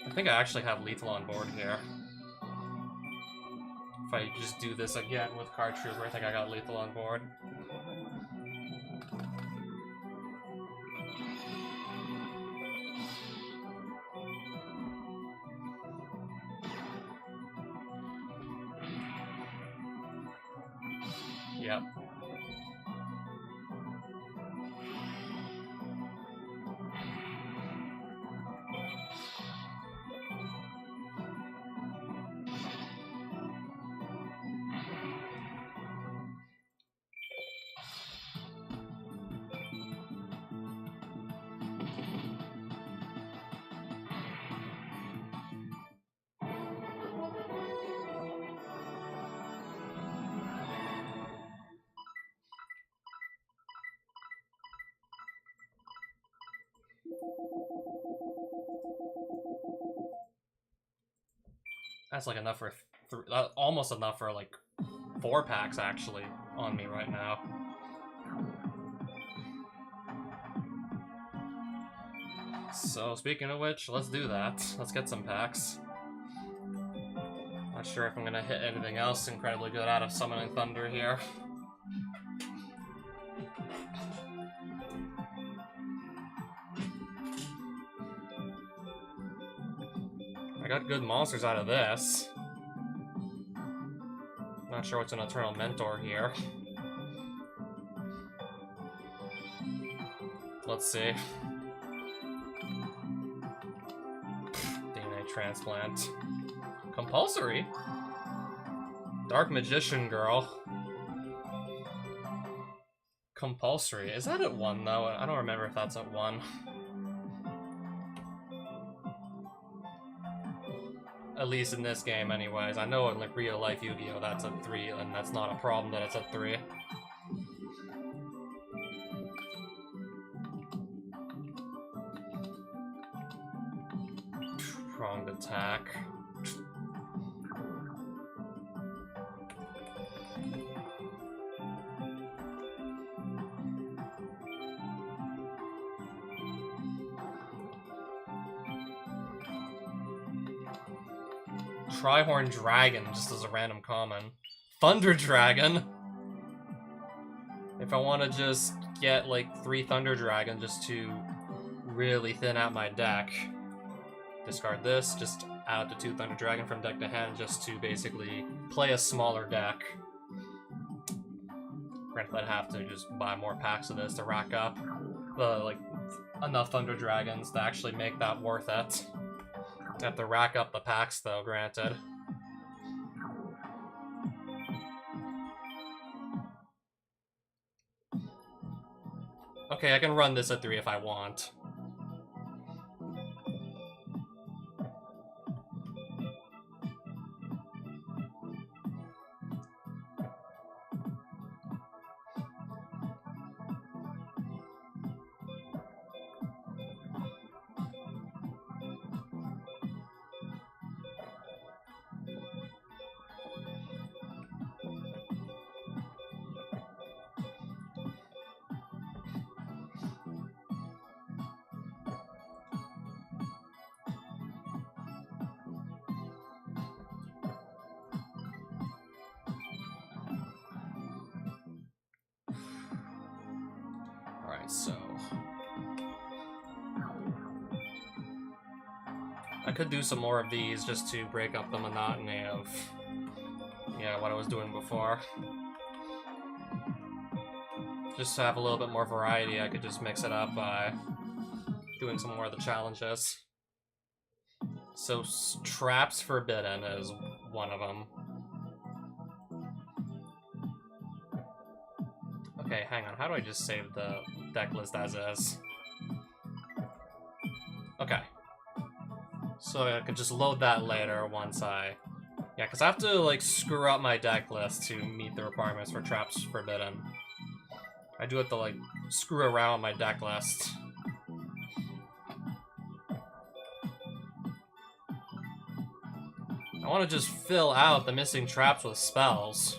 I think I actually have lethal on board here. If I just do this again with Card Trooper, I think I got lethal on board. Yep. That's like enough for almost enough for like 4 packs actually on me right now. So speaking of which, let's do that. Let's get some packs. Not sure if I'm gonna hit anything else incredibly good out of Summoning Thunder here. I got good monsters out of this. Not sure what's an Eternal Mentor here. Let's see. DNA Transplant. Compulsory? Dark Magician Girl. Compulsory. Is that at 1 though? I don't remember if that's at 1. At least in this game anyways. I know in like real life Yu-Gi-Oh! That's a 3, and that's not a problem that it's a 3. Pronged attack. Trihorn Dragon, just as a random common. Thunder Dragon! If I want to just get like 3 Thunder Dragon just to really thin out my deck, discard this, just add the 2 Thunder Dragon from deck to hand just to basically play a smaller deck. Granted, I'd have to just buy more packs of this to rack up like enough Thunder Dragons to actually make that worth it. I have to rack up the packs though, granted. Okay, I can run this at 3 if I want. So I could do some more of these just to break up the monotony of, yeah, what I was doing before. Just to have a little bit more variety, I could just mix it up by doing some more of the challenges. So Traps Forbidden is one of them. Okay, hang on. How do I just save the deck list as is? Okay. So I could just load that later once I... Yeah, because I have to, like, screw up my deck list to meet the requirements for Traps Forbidden. I do have to, like, screw around my deck list. I want to just fill out the missing traps with spells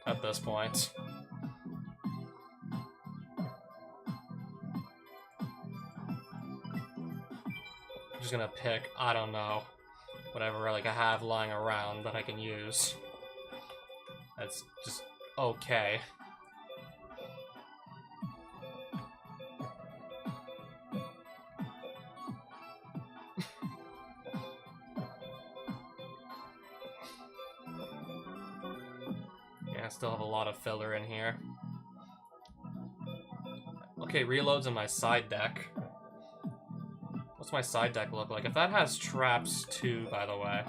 at this point. Just gonna pick, I don't know, whatever like I have lying around that I can use. That's just okay. Yeah, I still have a lot of filler in here. Okay, reloads in my side deck. What's my side deck look like? If that has traps too, by the way.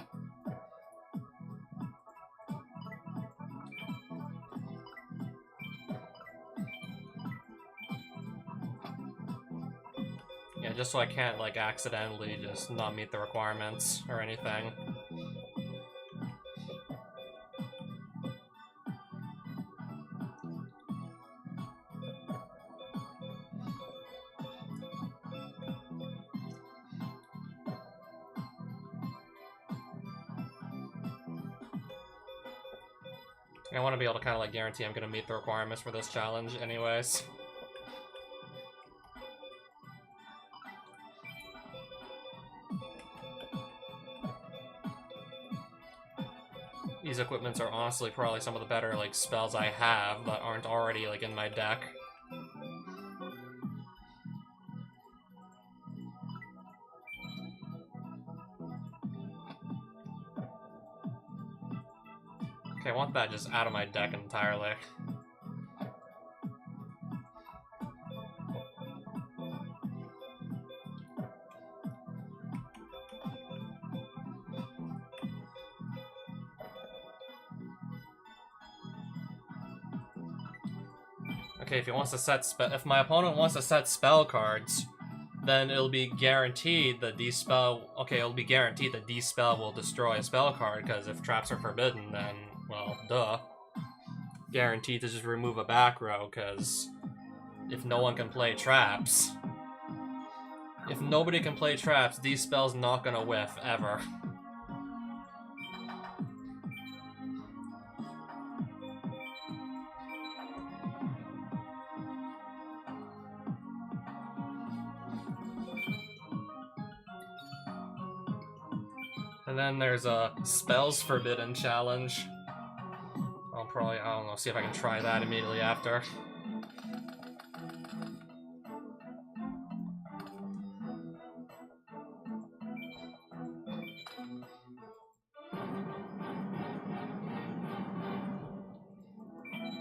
Yeah, just so I can't, like, accidentally just not meet the requirements or anything. I want to be able to kind of like guarantee I'm going to meet the requirements for this challenge anyways. These equipments are honestly probably some of the better like spells I have that aren't already like in my deck. Okay, I want that just out of my deck entirely. Okay, if he wants to set if my opponent wants to set spell cards, then it'll be guaranteed that de-spell... Okay, it'll be guaranteed that de-spell will destroy a spell card, because if traps are forbidden, then, well, duh. Guaranteed to just remove a back row, because if no one can play traps... If nobody can play traps, de-spell's not gonna whiff, ever. And then there's a Spells Forbidden challenge. I'll probably, I don't know, see if I can try that immediately after.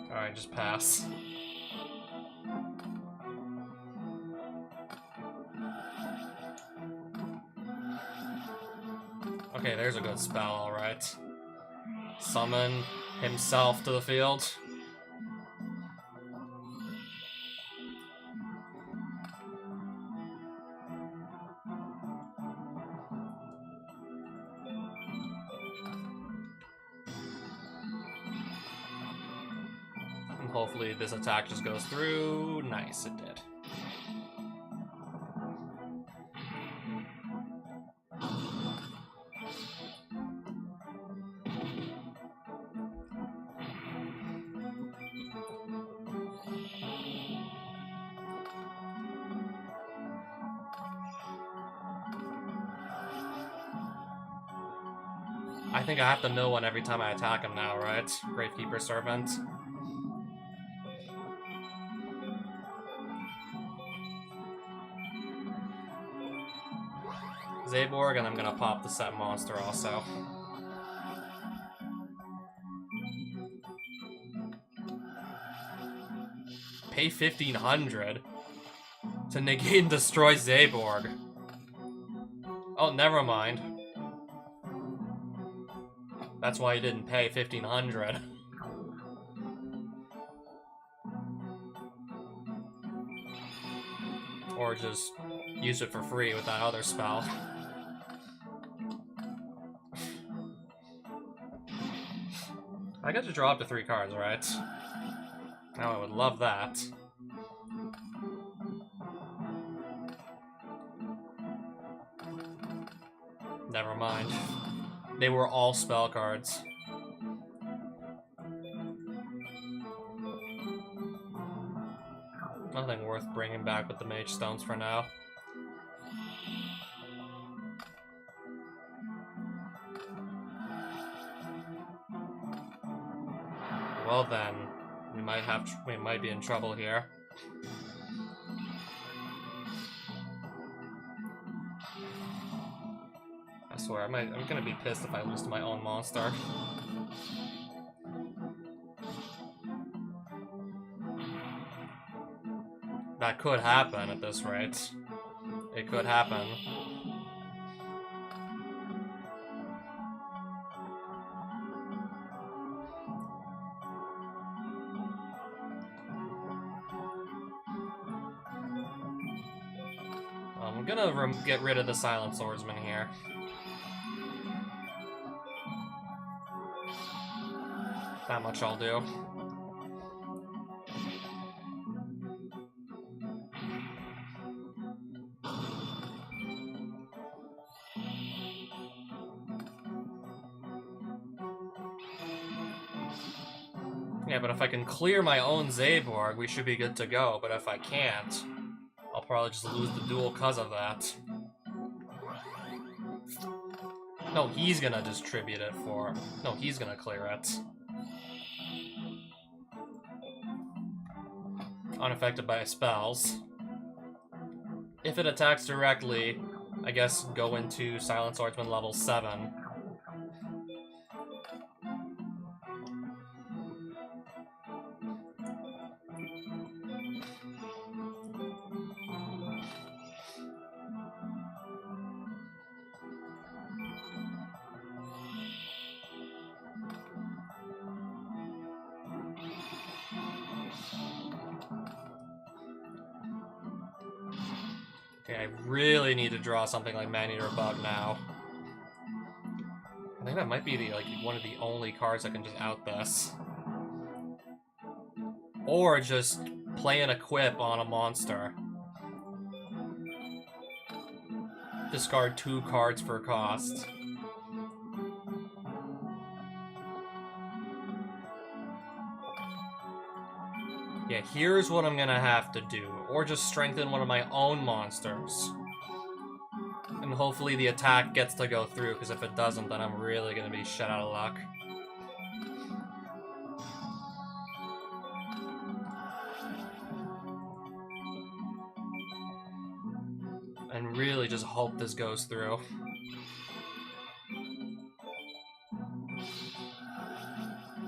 Alright, just pass. Okay, there's a good spell, alright. Summon himself to the field. And hopefully this attack just goes through. Nice, it did. I think I have to mill one every time I attack him now, right? Gravekeeper Servant. Zaborg, and I'm gonna pop the set monster also. Pay 1,500 to negate and destroy Zaborg. Oh, never mind. That's why he didn't pay 1,500. Or just use it for free with that other spell. I get to draw up to 3 cards, right? Now I would love that. Never mind. They were all spell cards. Nothing worth bringing back with the Mage Stones for now. Well then, we might be in trouble here. I swear, I'm gonna be pissed if I lose to my own monster. That could happen at this rate. It could happen. I'm gonna get rid of the Silent Swordsman here. That much I'll do. Yeah, but if I can clear my own Zaborg, we should be good to go. But if I can't, I'll probably just lose the duel because of that. No, he's gonna distribute it for... No, he's gonna clear it. Unaffected by spells. If it attacks directly, I guess go into Silent Swordsman level 7. Okay, I really need to draw something like Man-Eater Bug now. I think that might be the one of the only cards that can just out this. Or just play an equip on a monster. Discard 2 cards for cost. Yeah, here's what I'm gonna have to do. Or just strengthen one of my own monsters. And hopefully the attack gets to go through, because if it doesn't, then I'm really gonna be shit out of luck. And really just hope this goes through.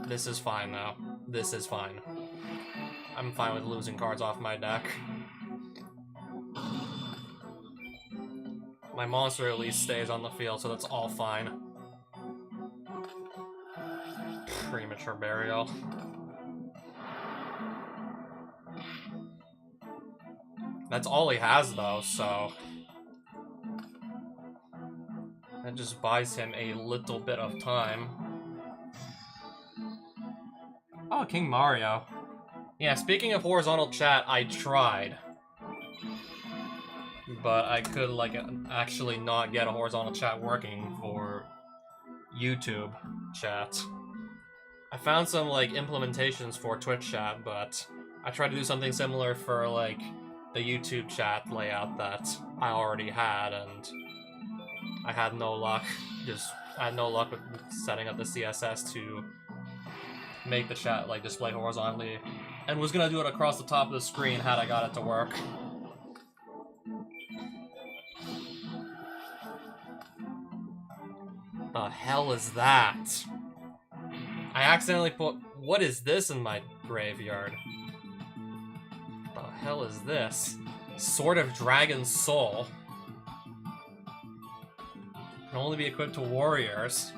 This is fine, though. This is fine. I'm fine with losing cards off my deck. My monster at least stays on the field, so that's all fine. Premature Burial. That's all he has, though, so... that just buys him a little bit of time. Oh, King Mario. Yeah, speaking of horizontal chat, I tried. But I could, like, actually not get a horizontal chat working for YouTube chat. I found some, like, implementations for Twitch chat, but I tried to do something similar for, like, the YouTube chat layout that I already had, and I had no luck. I had no luck with setting up the CSS to make the chat, like, display horizontally, and was gonna do it across the top of the screen had I got it to work. The hell is that? I accidentally put... what is this in my graveyard? The hell is this? Sword of Dragon Soul. Can only be equipped to warriors.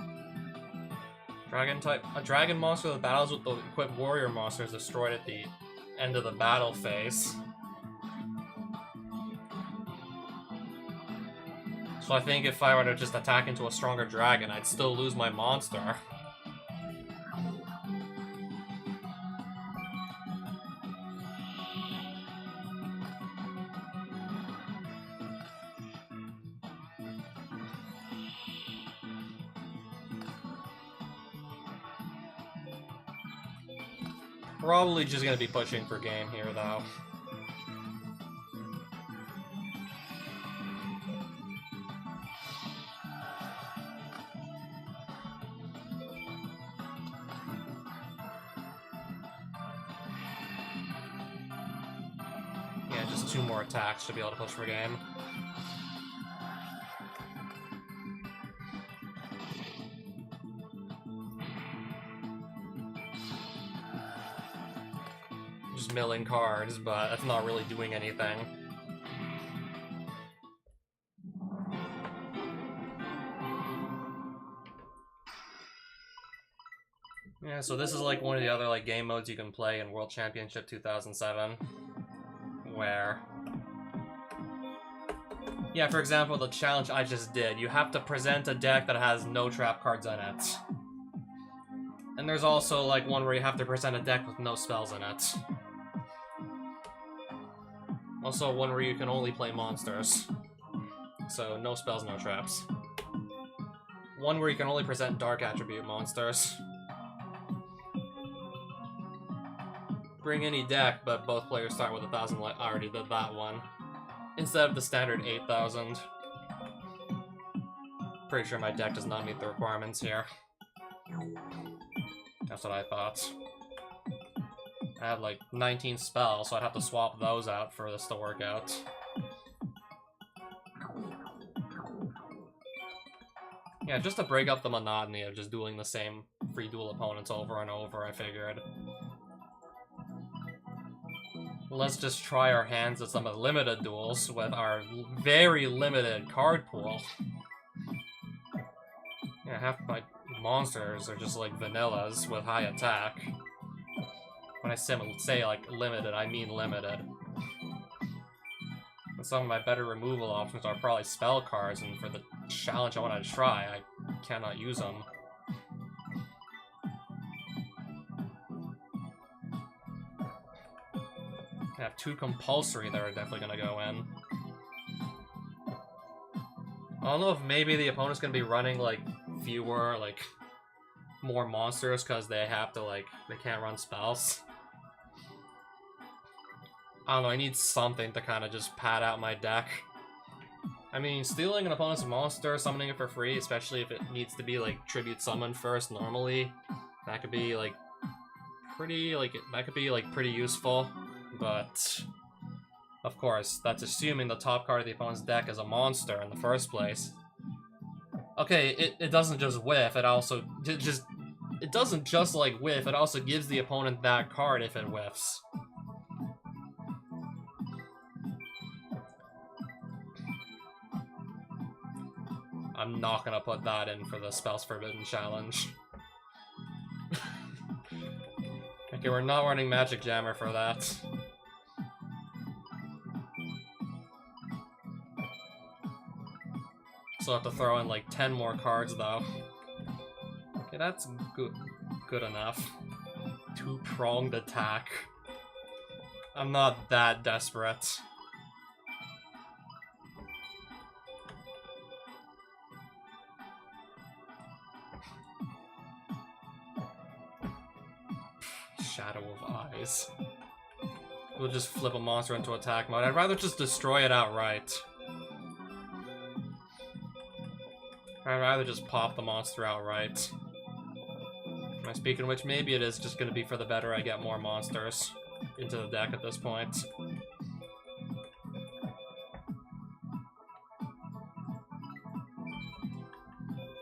A dragon monster that battles with the equipped warrior monster is destroyed at the end of the battle phase. So I think if I were to just attack into a stronger dragon, I'd still lose my monster. Probably just gonna be pushing for game here, though. Yeah, just 2 more attacks should be able to push for game. Just milling cards, but that's not really doing anything. Yeah, so this is like one of the other like game modes you can play in World Championship 2007, where... yeah, for example, the challenge I just did, you have to present a deck that has no trap cards in it. And there's also like one where you have to present a deck with no spells in it. Also one where you can only play monsters. So no spells, no traps. One where you can only present dark attribute monsters. Bring any deck, but both players start with 1,000 I already did that one. Instead of the standard 8,000. Pretty sure my deck does not meet the requirements here. That's what I thought. I have like 19 spells, so I'd have to swap those out for this to work out. Yeah, just to break up the monotony of just dueling the same free duel opponents over and over, I figured. Let's just try our hands at some of the limited duels with our very limited card pool. Yeah, half my monsters are just like vanillas with high attack. When I say like limited, I mean limited. Some of my better removal options are probably spell cards, and for the challenge I want to try, I cannot use them. I have 2 compulsory that are definitely going to go in. I don't know if maybe the opponent's going to be running, like, fewer, like, more monsters because they have to, like, they can't run spells. I don't know, I need something to kind of just pad out my deck. I mean, stealing an opponent's monster, summoning it for free, especially if it needs to be, like, tribute summoned first normally, that could be, like, pretty, like, that could be, like, pretty useful. But, of course, that's assuming the top card of the opponent's deck is a monster in the first place. Okay, it doesn't just whiff, it also it doesn't just, like, whiff, it also gives the opponent that card if it whiffs. I'm not gonna put that in for the Spells Forbidden challenge. Okay, we're not running Magic Jammer for that. So I have to throw in like 10 more cards though. Okay, that's good enough. 2-pronged attack. I'm not that desperate. Shadow of Eyes. We'll just flip a monster into attack mode. I'd rather just destroy it outright. I'd rather just pop the monster outright. Speaking of which, maybe it is just going to be for the better I get more monsters into the deck at this point.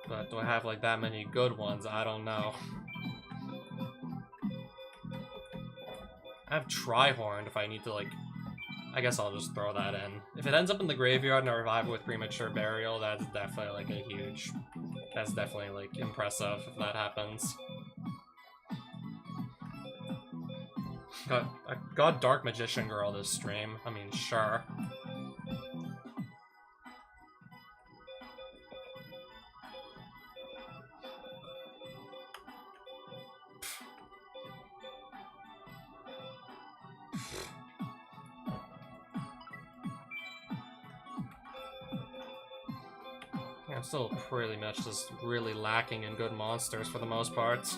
But do I have like that many good ones? I don't know. I have Trihorn if I need to, like... I guess I'll just throw that in. If it ends up in the graveyard and I revive it with Premature Burial, that's definitely, like, a huge... That's definitely, like, impressive if that happens. I got Dark Magician Girl this stream. I mean, sure. I'm still pretty much just really lacking in good monsters for the most part.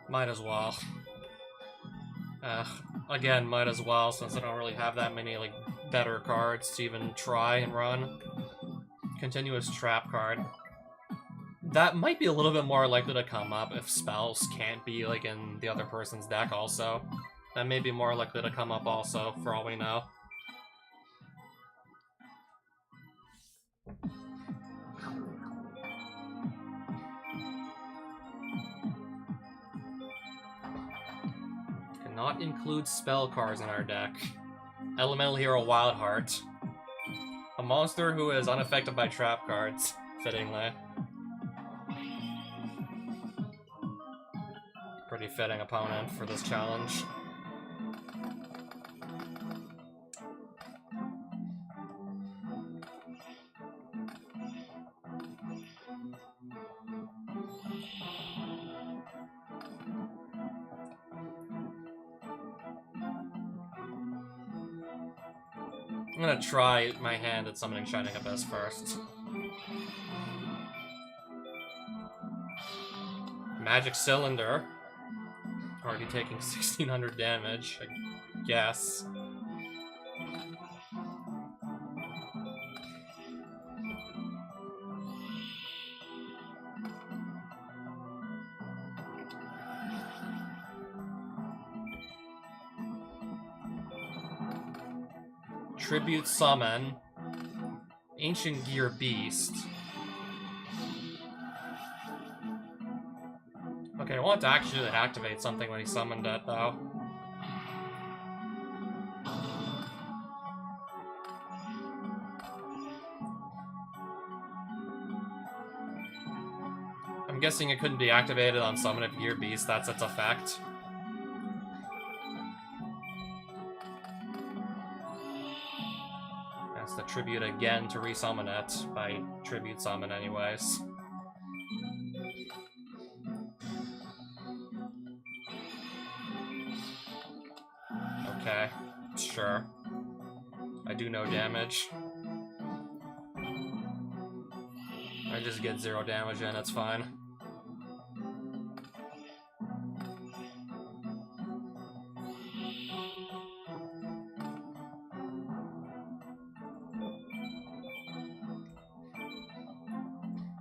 Might as well. Again, might as well, since I don't really have that many, like, better cards to even try and run. Continuous Trap card. That might be a little bit more likely to come up if spells can't be, like, in the other person's deck also. That may be more likely to come up also, for all we know. Not include spell cards in our deck. Elemental Hero Wildheart. A monster who is unaffected by trap cards, fittingly. Pretty fitting opponent for this challenge. I'm gonna try my hand at summoning Shining Abyss first. Magic Cylinder. Already taking 1600 damage, I guess. Tribute Summon. Ancient Gear Beast. want to actually activate something when he summoned it, though. I'm guessing it couldn't be activated on Summon of Gear Beast, that's its effect. That's the tribute again to resummon it, by tribute summon anyways. Okay, sure. I do no damage. I just get 0 damage in, it's fine.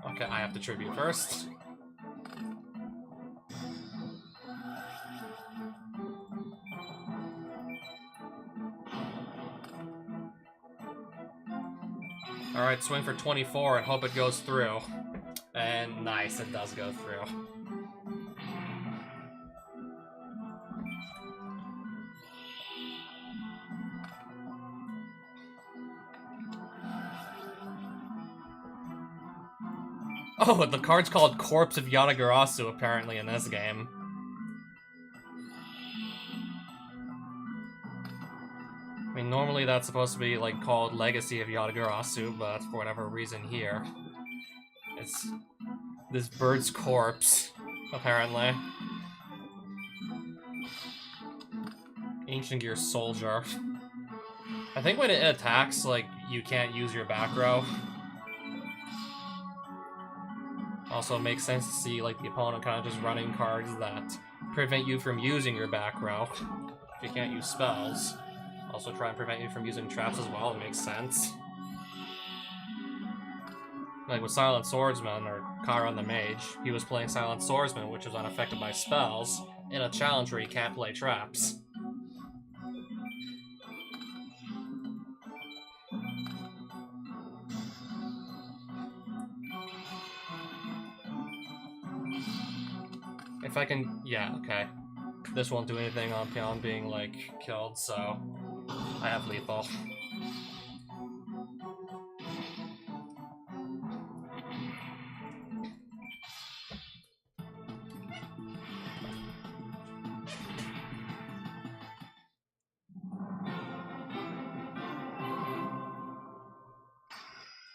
Okay, I have to tribute first. Alright, swing for 24 and hope it goes through. And nice, it does go through. Oh, the card's called Corpse of Yonagarasu apparently in this game. I mean, normally that's supposed to be, like, called Legacy of Yonagarasu, but for whatever reason here, it's this bird's corpse, apparently. Ancient Gear Soldier. I think when it attacks, like, you can't use your back row. Also, it makes sense to see, like, the opponent kind of just running cards that prevent you from using your back row. If you can't use spells. Also try and prevent you from using traps as well, it makes sense. Like with Silent Swordsman, or Chiron the Mage, he was playing Silent Swordsman, which was unaffected by spells, in a challenge where he can't play traps. If I can... yeah, okay. This won't do anything on Pion being, like, killed, so... I have lethal.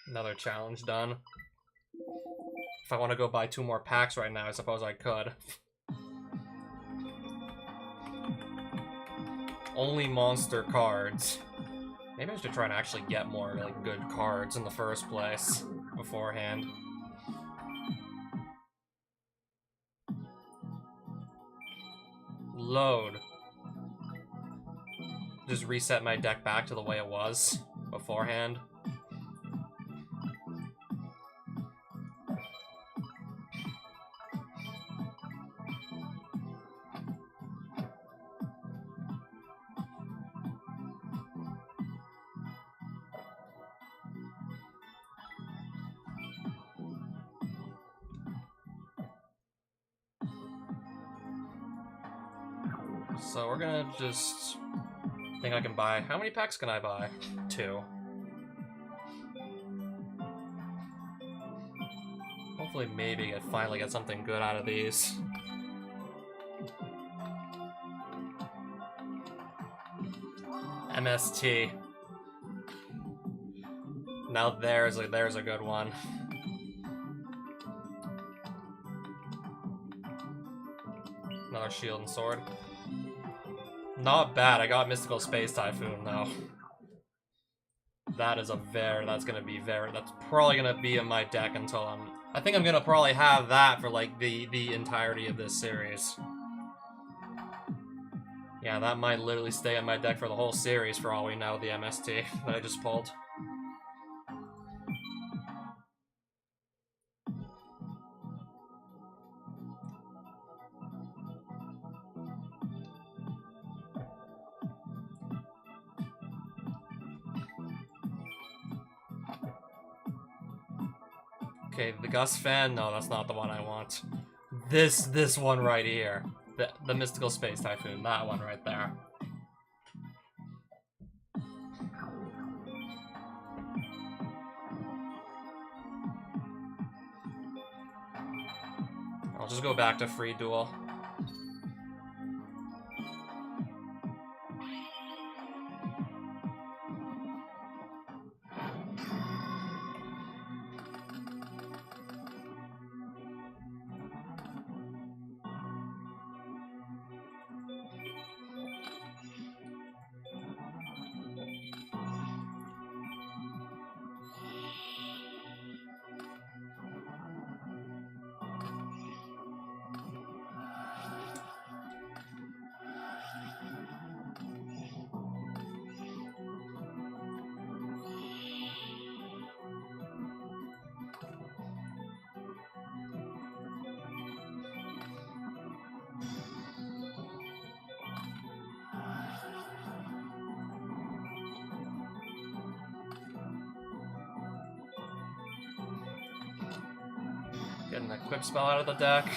Another challenge done. If I want to go buy 2 more packs right now, I suppose I could. Only monster cards. Maybe I should try and actually get more, like, good cards in the first place beforehand. Load. Just reset my deck back to the way it was beforehand. So we're gonna just... think I can buy... how many packs can I buy? 2. Hopefully maybe I finally get something good out of these. MST. Now there's a good one. Another shield and sword. Not bad, I got Mystical Space Typhoon though. That is a that's probably gonna be in my deck until I think I'm gonna probably have that for like the entirety of this series. Yeah, that might literally stay in my deck for the whole series for all we know, the MST that I just pulled. Okay, the Gus fan? No, that's not the one I want. This one right here. The Mystical Space Typhoon, that one right there. I'll just go back to free duel. Get an equip spell out of the deck.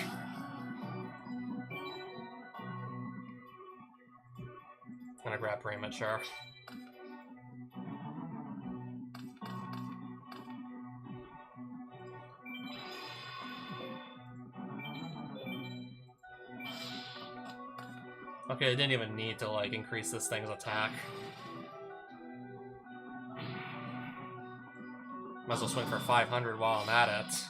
I'm gonna grab Premature. Okay, I didn't even need to, like, increase this thing's attack. Might as well swing for 500 while I'm at it.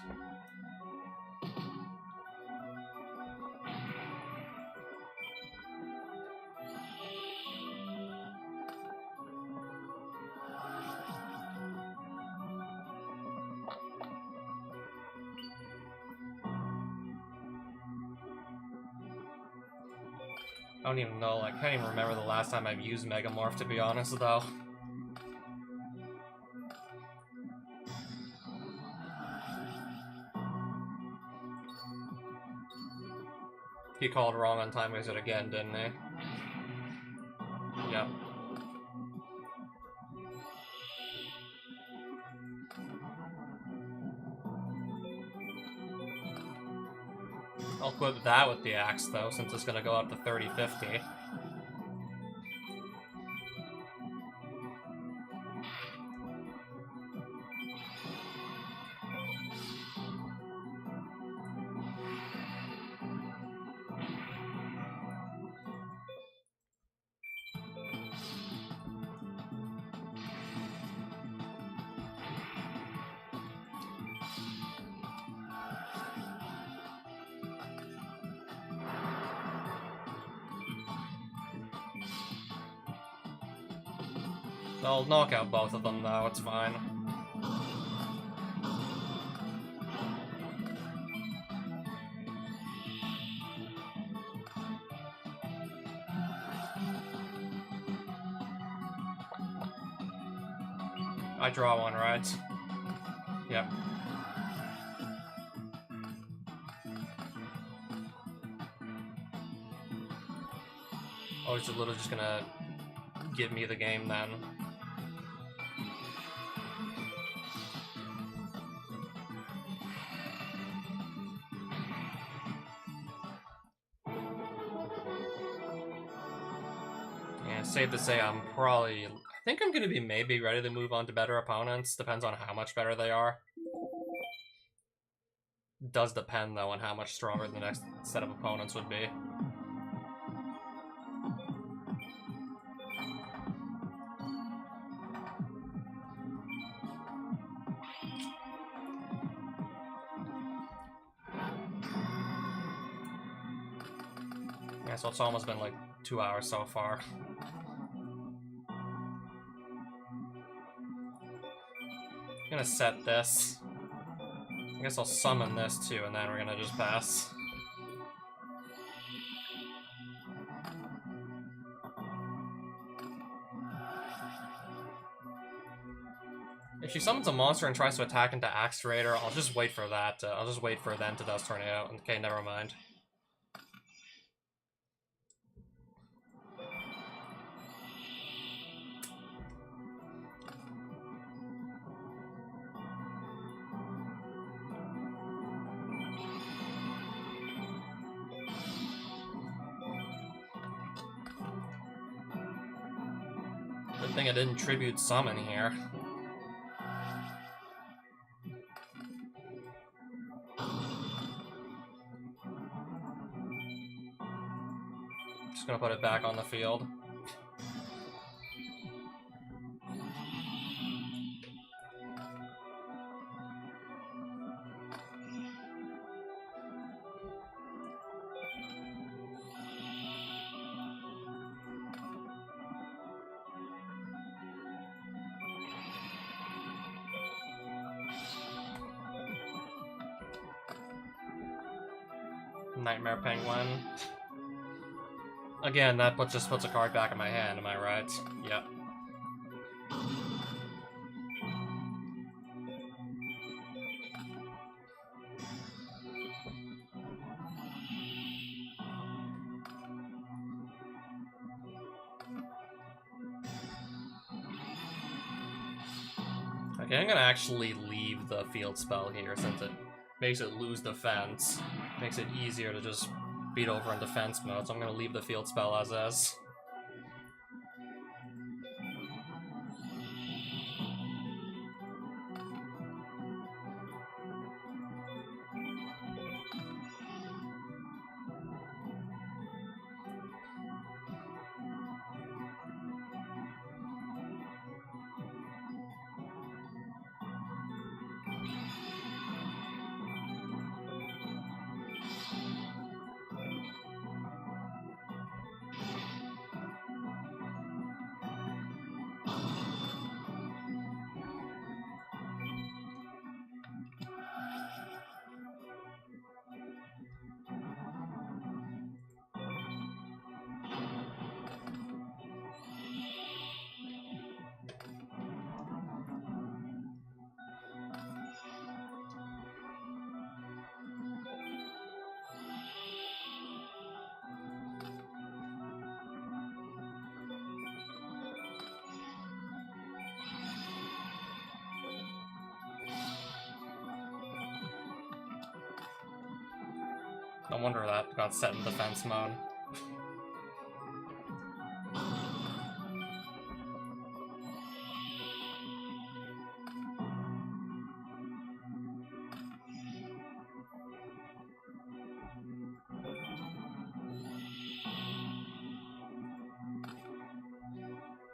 I don't even know, like, I can't even remember the last time I've used Megamorph, to be honest, though. He called wrong on Time Wizard again, didn't he? Yep. I'll equip that with the axe, though, since it's gonna go up to 30-50. I'll knock out both of them, though, it's fine. I draw one, right? Yep. Oh, he's literally just gonna give me the game, then. Safe to say I think I'm gonna be maybe ready to move on to better opponents. Depends on how much better they are. Does depend, though, on how much stronger the next set of opponents would be. Yeah, so it's almost been like 2 hours so far. I'm gonna set this. I guess I'll summon this too, and then we're gonna just pass. If she summons a monster and tries to attack into Axe Raider, I'll just wait for that. I'll just wait for them to Dust Tornado. Okay, never mind. Good thing I didn't tribute summon here. Just gonna put it back on the field. Nightmare Penguin. Again, that just puts a card back in my hand, am I right? Yep. Okay, I'm gonna actually leave the field spell here since it makes it lose defense. Makes it easier to just beat over in defense mode, so I'm gonna leave the field spell as is. No wonder that got set in defense mode.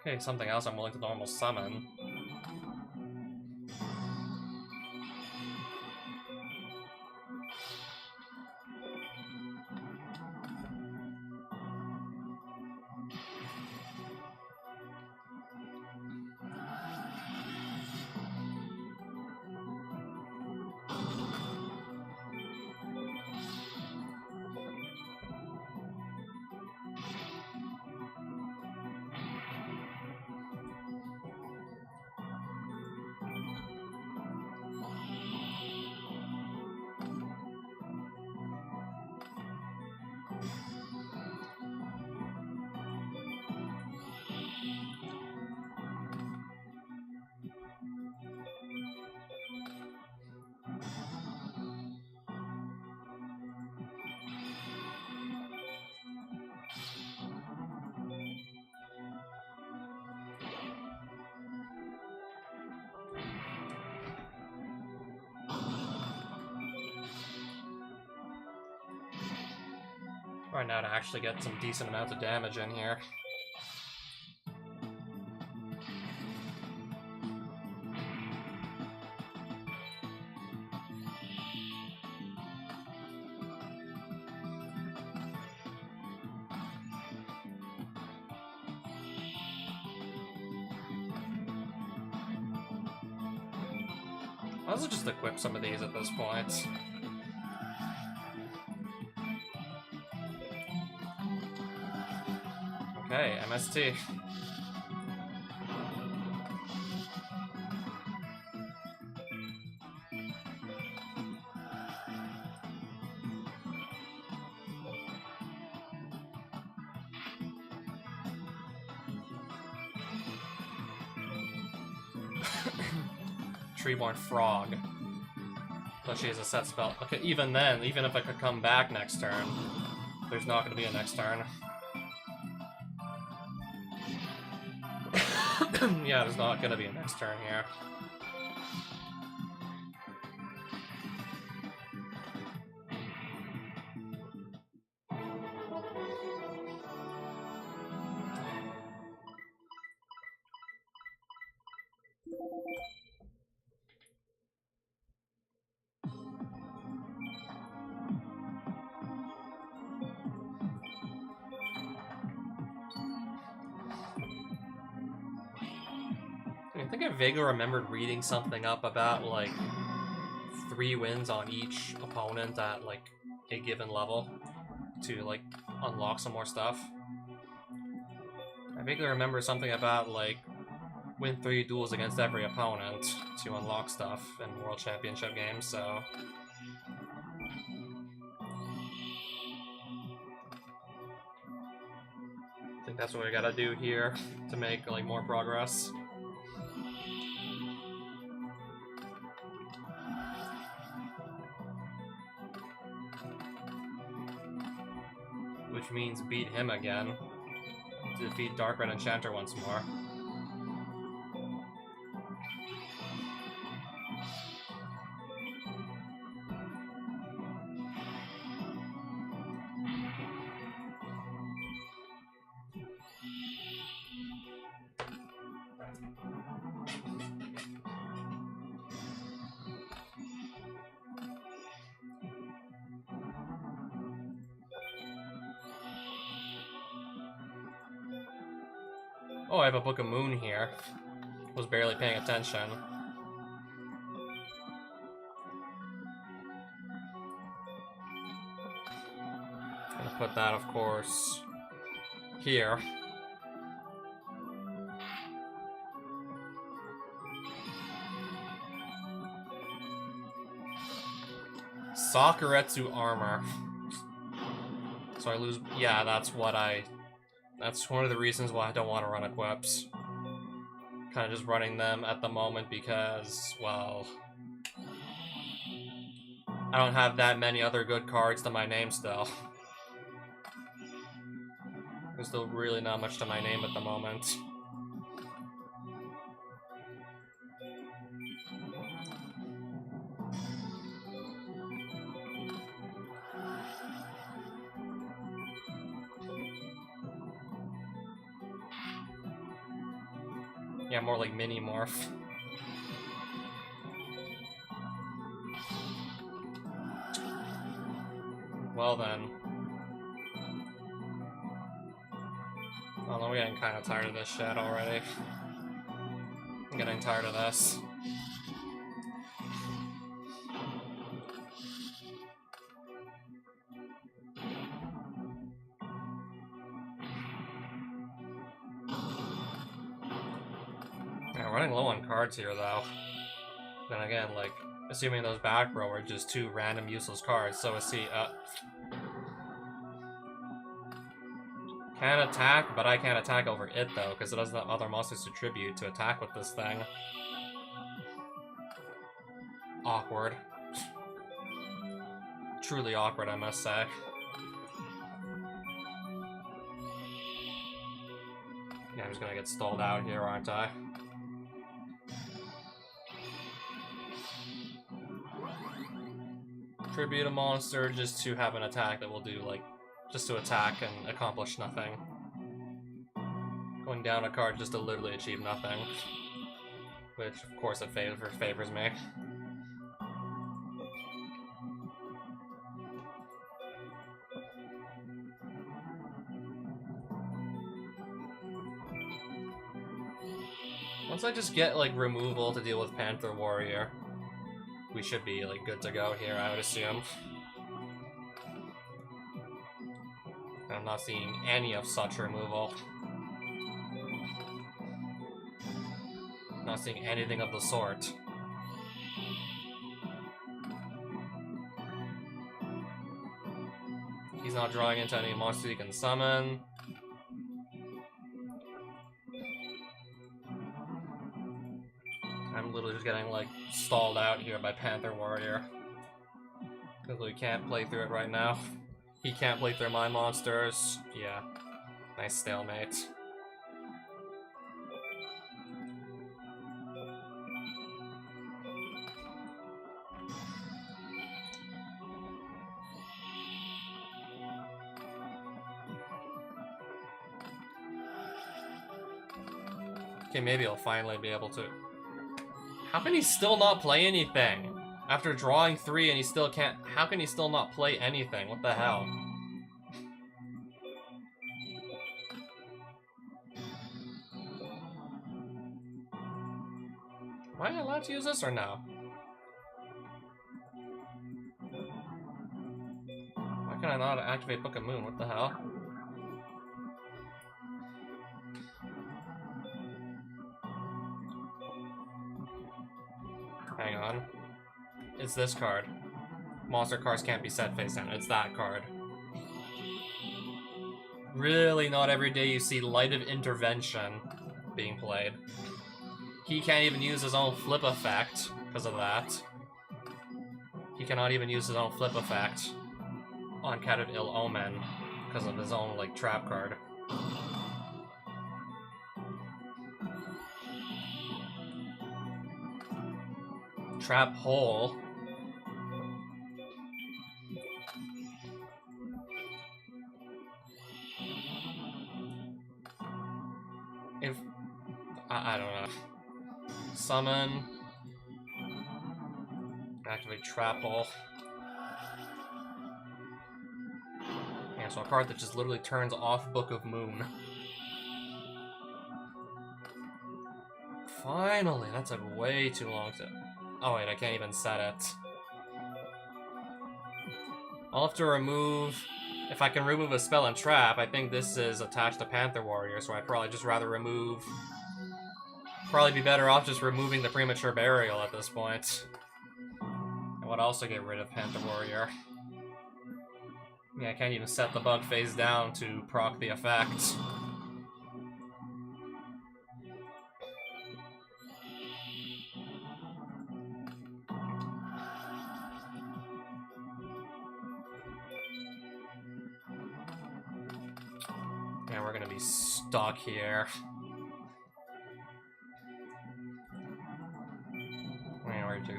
Okay, something else I'm willing to normal summon. Right now to actually get some decent amounts of damage in here. I'll also just equip some of these at this point. Okay, MST. Treeborn Frog. But she has a set spell. Okay, even then, even if I could come back next turn, there's not going to be a next turn. Yeah, there's not gonna be a next turn here. I think I vaguely remembered reading something up about, like, 3 wins on each opponent at, like, a given level to, like, unlock some more stuff. I vaguely remember something about, like, win 3 duels against every opponent to unlock stuff in World Championship games, so... I think that's what we gotta do here to make, like, more progress. Which means beat him again. To defeat Dark Red Enchanter once more. Oh, I have a Book of Moon here. Was barely paying attention. Gonna put that, of course, here. Sakuretsu armor. So I lose... Yeah, that's what I... That's one of the reasons why I don't want to run equips. Kind of just running them at the moment because, well... I don't have that many other good cards to my name still. There's still really not much to my name at the moment. Yeah, more like mini morph. Well then. Although we're getting kind of tired of this shit already. I'm getting tired of this. Yeah, running low on cards here though. Then again, like, assuming those back row are just 2 random useless cards, so is he, can attack, but I can't attack over it though, because it doesn't have other monsters to tribute to attack with this thing. Awkward. Truly awkward, I must say. Yeah, I'm just gonna get stalled out here, aren't I? Tribute a monster just to have an attack that will do, like, just to attack and accomplish nothing. Going down a card just to literally achieve nothing. Which, of course, it favors me. Once I just get, like, removal to deal with Panther Warrior, we should be, like, good to go here, I would assume. I'm not seeing any of such removal. Not seeing anything of the sort. He's not drawing into any monsters he can summon. I'm literally just getting, like, stalled out here by Panther Warrior. Because we can't play through it right now. He can't play through my monsters. Yeah. Nice stalemate. Okay, maybe he'll finally be able to. How can he still not play anything? After drawing 3 and he still can't... How can he still not play anything? What the hell? Am I allowed to use this or no? Why can I not activate Book of Moon? What the hell? Hang on. It's this card. Monster cards can't be set face down. It's that card. Really, not every day you see Light of Intervention being played. He can't even use his own flip effect because of that. He cannot even use his own flip effect on Cat of Ill Omen because of his own, like, trap card. Trap Hole. If... I don't know. Summon. Activate Trap Hole. Yeah, so a card that just literally turns off Book of Moon. Finally! That took way too long to... Oh wait, I can't even set it. I'll have to remove... If I can remove a spell and trap, I think this is attached to Panther Warrior, so I'd probably just rather remove... Probably be better off just removing the Premature Burial at this point. I would also get rid of Panther Warrior. Yeah, I can't even set the bug face down to proc the effect. Yeah, we're gonna be stuck here.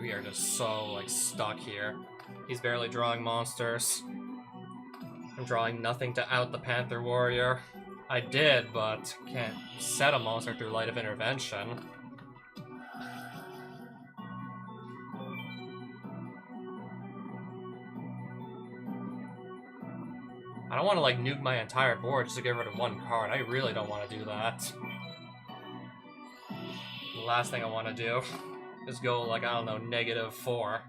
We are just so, like, stuck here. He's barely drawing monsters. I'm drawing nothing to out the Panther Warrior. I did, but can't set a monster through Light of Intervention. I don't want to, like, nuke my entire board just to get rid of one card. I really don't want to do that. The last thing I want to do is go, like, I don't know, -4.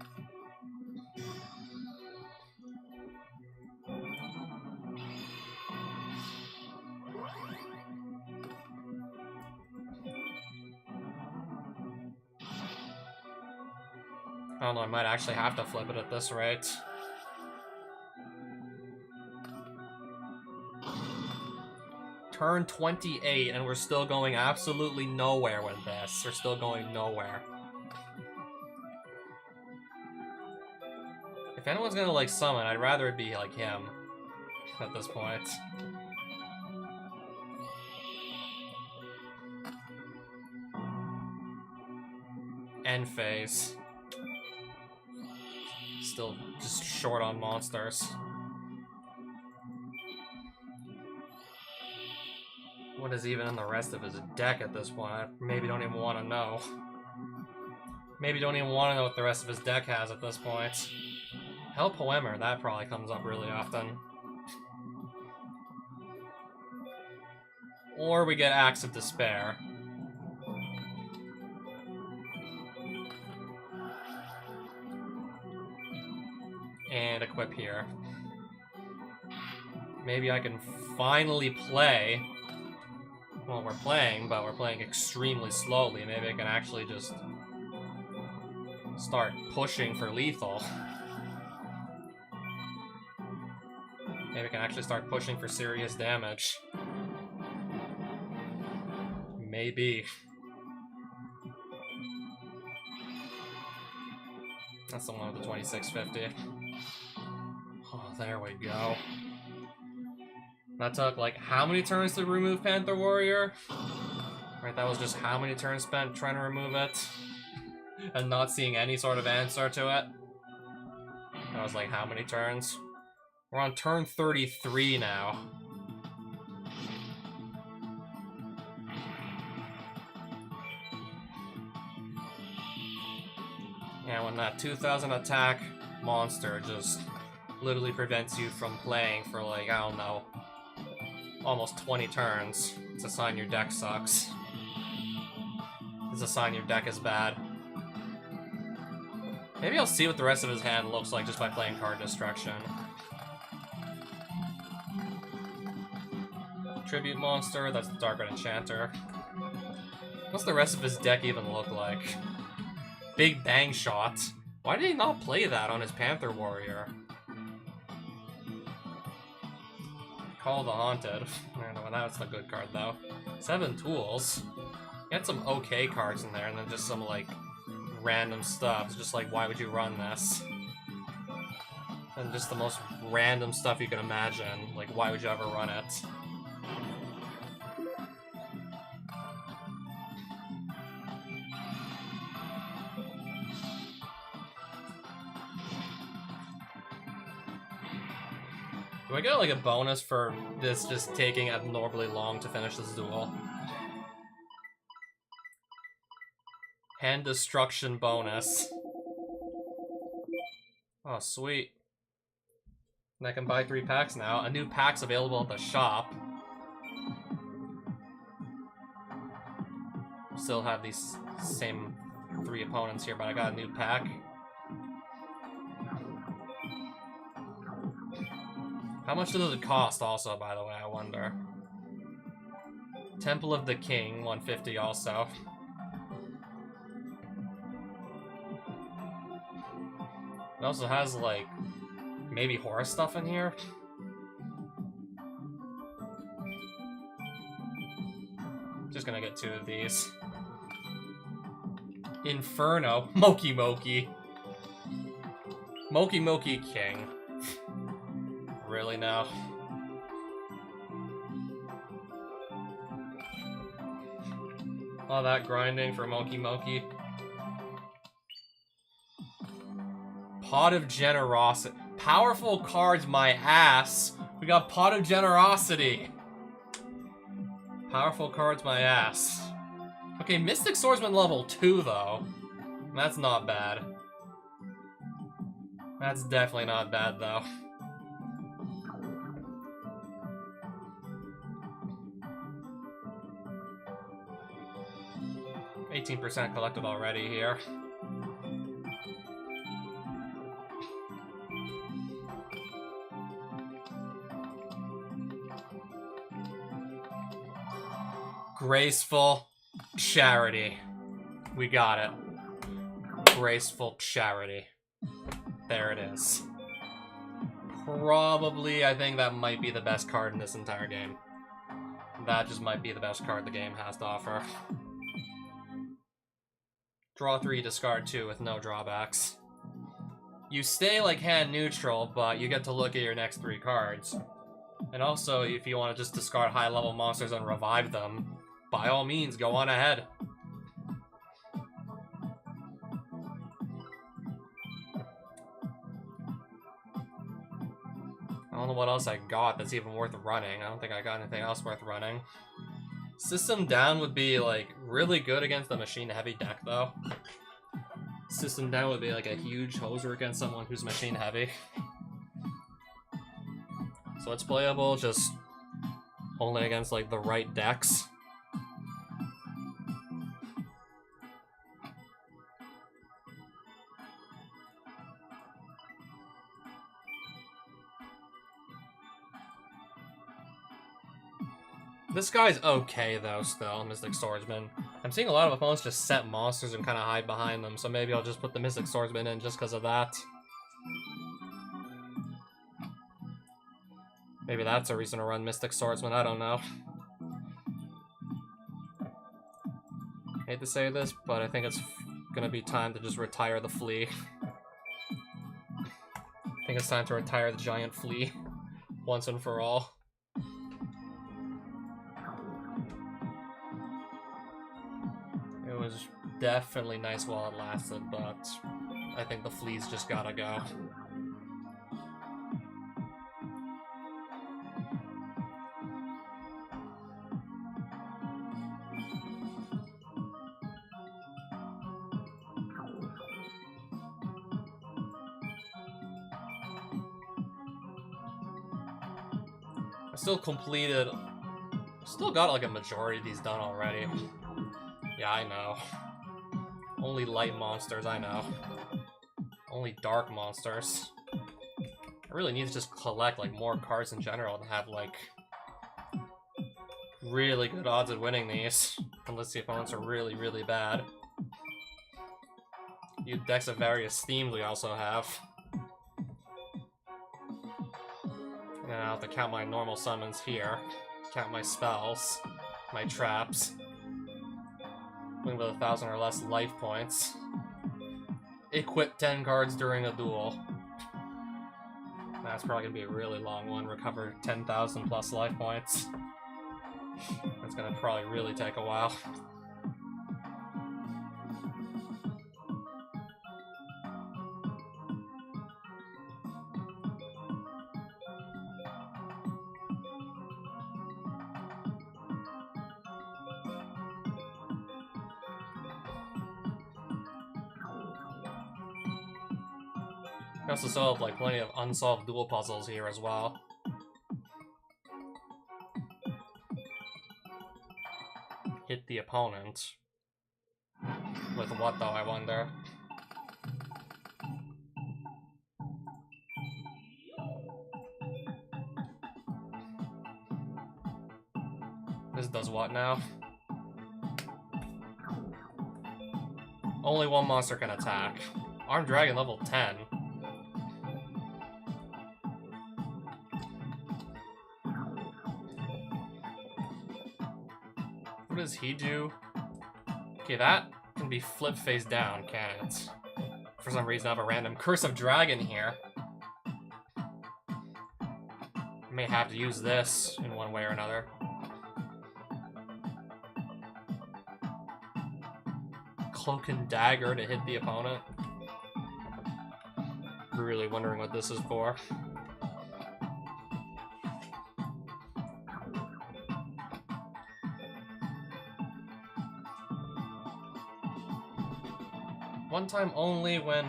I don't know, I might actually have to flip it at this rate. Turn 28, and we're still going absolutely nowhere with this. We're still going nowhere. If anyone's gonna, like, summon, I'd rather it be, like, him at this point. End phase. Still just short on monsters. What is even in the rest of his deck at this point? I maybe don't even want to know. Maybe don't even want to know what the rest of his deck has at this point. Hell Poemer, that probably comes up really often. Or we get Axe of Despair. And equip here. Maybe I can finally play. Well, we're playing, but we're playing extremely slowly. Maybe I can actually just start pushing for lethal. Maybe I can actually start pushing for serious damage. Maybe. That's the one with the 2650. Oh, there we go. That took, like, how many turns to remove Panther Warrior? Right, that was just how many turns spent trying to remove it? And not seeing any sort of answer to it? That was, like, how many turns? We're on turn 33 now. Yeah, when that 2000 attack monster just literally prevents you from playing for, like, I don't know, almost 20 turns, it's a sign your deck sucks. It's a sign your deck is bad. Maybe I'll see what the rest of his hand looks like just by playing Card Destruction. Tribute monster, that's the Dark Red Enchanter. What's the rest of his deck even look like? Big Bang Shot. Why did he not play that on his Panther Warrior? Call the Haunted. I don't know, that's a good card though. 7 tools. He had some okay cards in there, and then just some, like, random stuff. It's just like, why would you run this? And just the most random stuff you can imagine. Like, why would you ever run it? Do I get, like, a bonus for this just taking abnormally long to finish this duel? Hand destruction bonus. Oh, sweet. And I can buy 3 packs now. A new pack's available at the shop. Still have these same 3 opponents here, but I got a new pack. How much does it cost also, by the way, I wonder? Temple of the King, 150 also. It also has, like, maybe horror stuff in here? Just gonna get 2 of these. Inferno. Moki Moki. Moki Moki King. Really now? All that grinding for Moki Moki. Pot of Generosity. Powerful cards, my ass. We got Pot of Generosity. Powerful cards, my ass. Okay, Mystic Swordsman level 2, though. That's not bad. That's definitely not bad, though. %, collected already here. Graceful Charity. We got it. Graceful Charity. There it is. Probably, I think that might be the best card in this entire game. That just might be the best card the game has to offer. Draw 3, discard 2 with no drawbacks. You stay like hand neutral, but you get to look at your next 3 cards. And also, if you want to just discard high-level monsters and revive them, by all means, go on ahead. I don't know what else I got that's even worth running. I don't think I got anything else worth running. System Down would be, like, really good against the machine-heavy deck, though. System Down would be, like, a huge hoser against someone who's machine-heavy. So it's playable just only against, like, the right decks. This guy's okay, though, still, Mystic Swordsman. I'm seeing a lot of opponents just set monsters and kind of hide behind them, so maybe I'll just put the Mystic Swordsman in just because of that. Maybe that's a reason to run Mystic Swordsman, I don't know. Hate to say this, but I think it's gonna be time to just retire the flea. I think it's time to retire the giant flea once and for all. It was definitely nice while it lasted, but I think the flea's just gotta go. Still completed... Still got like a majority of these done already. Yeah, I know. Only light monsters, I know. Only dark monsters. I really need to just collect like more cards in general to have like really good odds at winning these. Unless the opponents are really, really bad. You decks of various themes we also have. And I'll have to count my normal summons here. Count my spells. My traps. Win with 1,000 or less life points. Equip 10 cards during a duel. That's probably gonna be a really long one. Recover 10,000 plus life points. That's gonna probably really take a while. We also still have like plenty of unsolved duel puzzles here as well. Hit the opponent. With what though, I wonder? This does what now? Only one monster can attack. Armed Dragon level 10. What does he do? Okay, that can be flipped face down, can't it? For some reason I have a random Curse of Dragon here. I may have to use this in one way or another. Cloak and Dagger to hit the opponent. Really wondering what this is for. One time only when...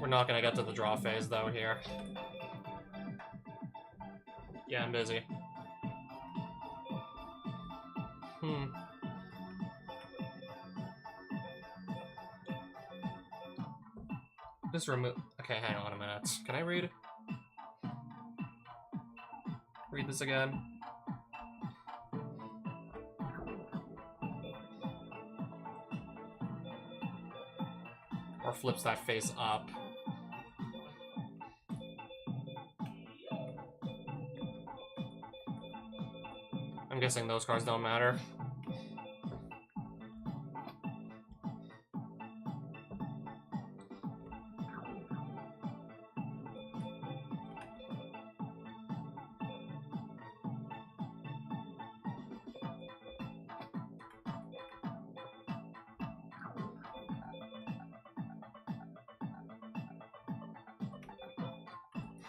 We're not gonna get to the draw phase though here. Yeah, I'm busy. This remove... Okay, hang on a minute. Can I read? Read this again. Or flips that face up. I'm guessing those cards don't matter.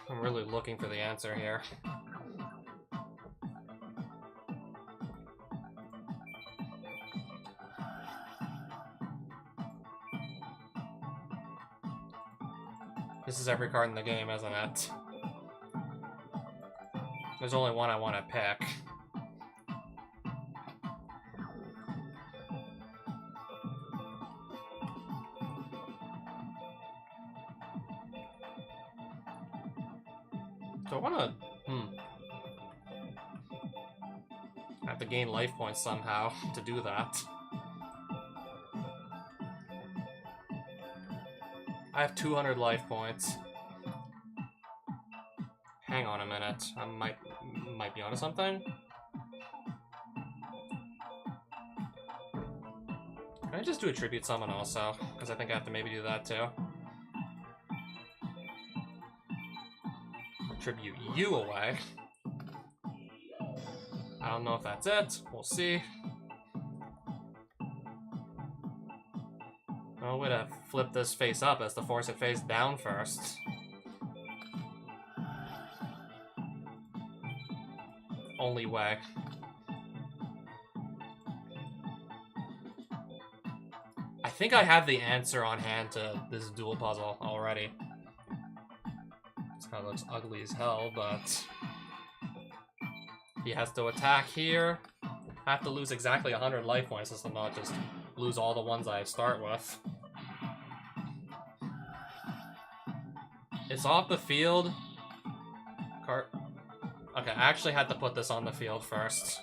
I'm really looking for the answer here. This is every card in the game, isn't it? There's only one I want to pick. So I want to... I have to gain life points somehow to do that. I have 200 life points. Hang on a minute. I might be onto something. Can I just do a tribute summon also? Because I think I have to maybe do that too. Tribute you away. I don't know if that's it. We'll see. Oh, way to flip this face up as to force it face down first. Only way. I think I have the answer on hand to this duel puzzle already. This kind of looks ugly as hell, but He has to attack here. I have to lose exactly 100 life points as to not just lose all the ones I start with. It's off the field. Okay, I actually had to put this on the field first.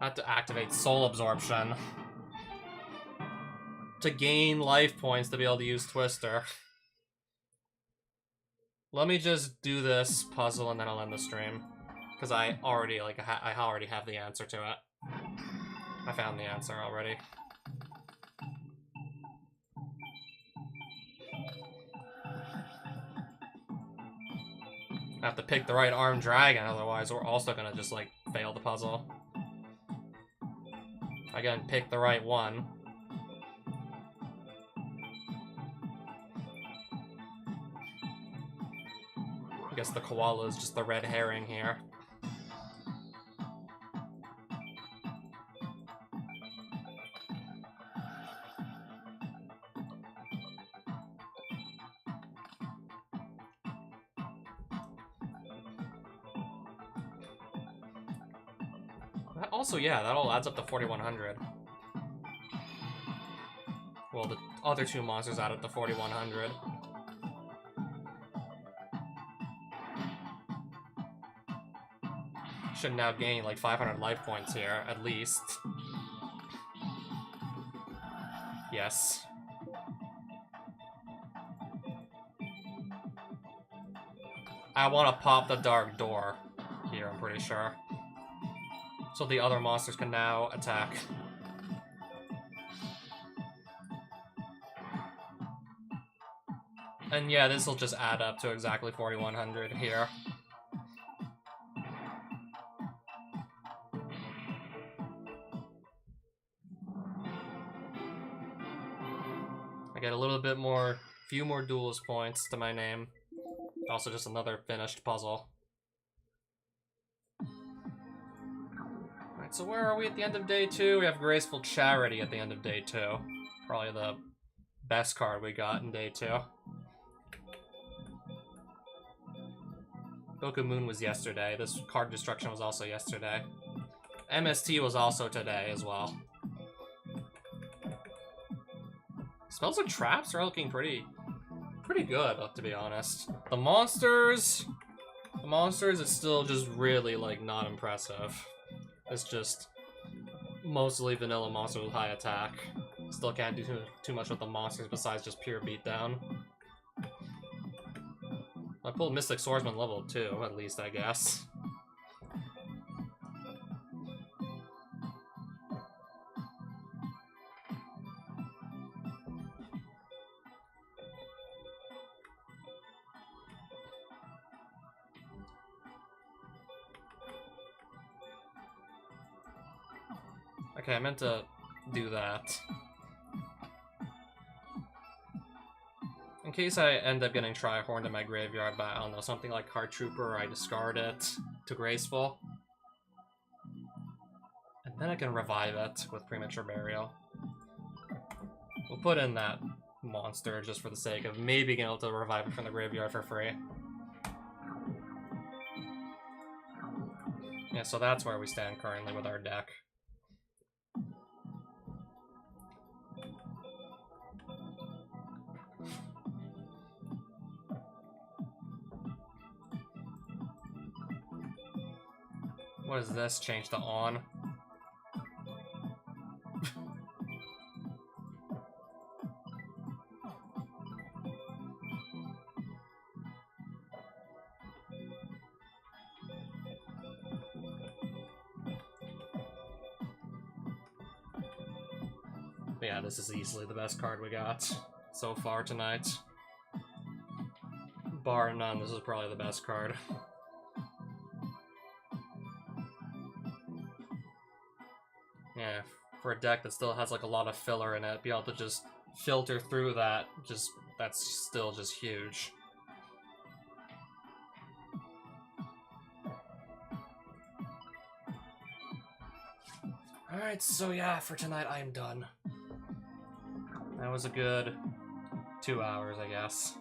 I had to activate Soul Absorption to gain life points to be able to use Twister. Let me just do this puzzle and then I'll end the stream. Because I already, I already have the answer to it. I found the answer already. I have to pick the right armed dragon, otherwise we're also gonna just, like, fail the puzzle. I gotta pick the right one. I guess the koala is just the red herring here. Also, yeah, that all adds up to 4,100. Well, the other two monsters add up to 4,100. Should now gain like 500 life points here, at least. Yes. I want to pop the dark door here, I'm pretty sure. So the other monsters can now attack. And yeah, this will just add up to exactly 4,100 here. I get a little bit more, few more duelist points to my name. Also just another finished puzzle. Alright, so where are we at the end of day 2? We have Graceful Charity at the end of day 2. Probably the best card we got in day 2. Goku Moon was yesterday. This card destruction was also yesterday. MST was also today as well. Spells and traps are looking pretty good, to be honest. The monsters is still just really, like, not impressive. It's just mostly vanilla monsters with high attack. Still can't do too much with the monsters besides just pure beatdown. I pulled Mystic Swordsman level 2, at least, I guess. Okay, I meant to do that. In case I end up getting Tri-Horned in my graveyard, but I don't know, something like Heart Trooper, I discard it to Graceful. And then I can revive it with Premature Burial. We'll put in that monster just for the sake of maybe being able to revive it from the graveyard for free. Yeah, so that's where we stand currently with our deck. What is this? Change to on. But yeah, this is easily the best card we got so far tonight. Bar none, this is probably the best card. Yeah, for a deck that still has like a lot of filler in it, be able to just filter through that, that's still just huge. Alright, so yeah, for tonight I'm done. That was a good 2 hours, I guess.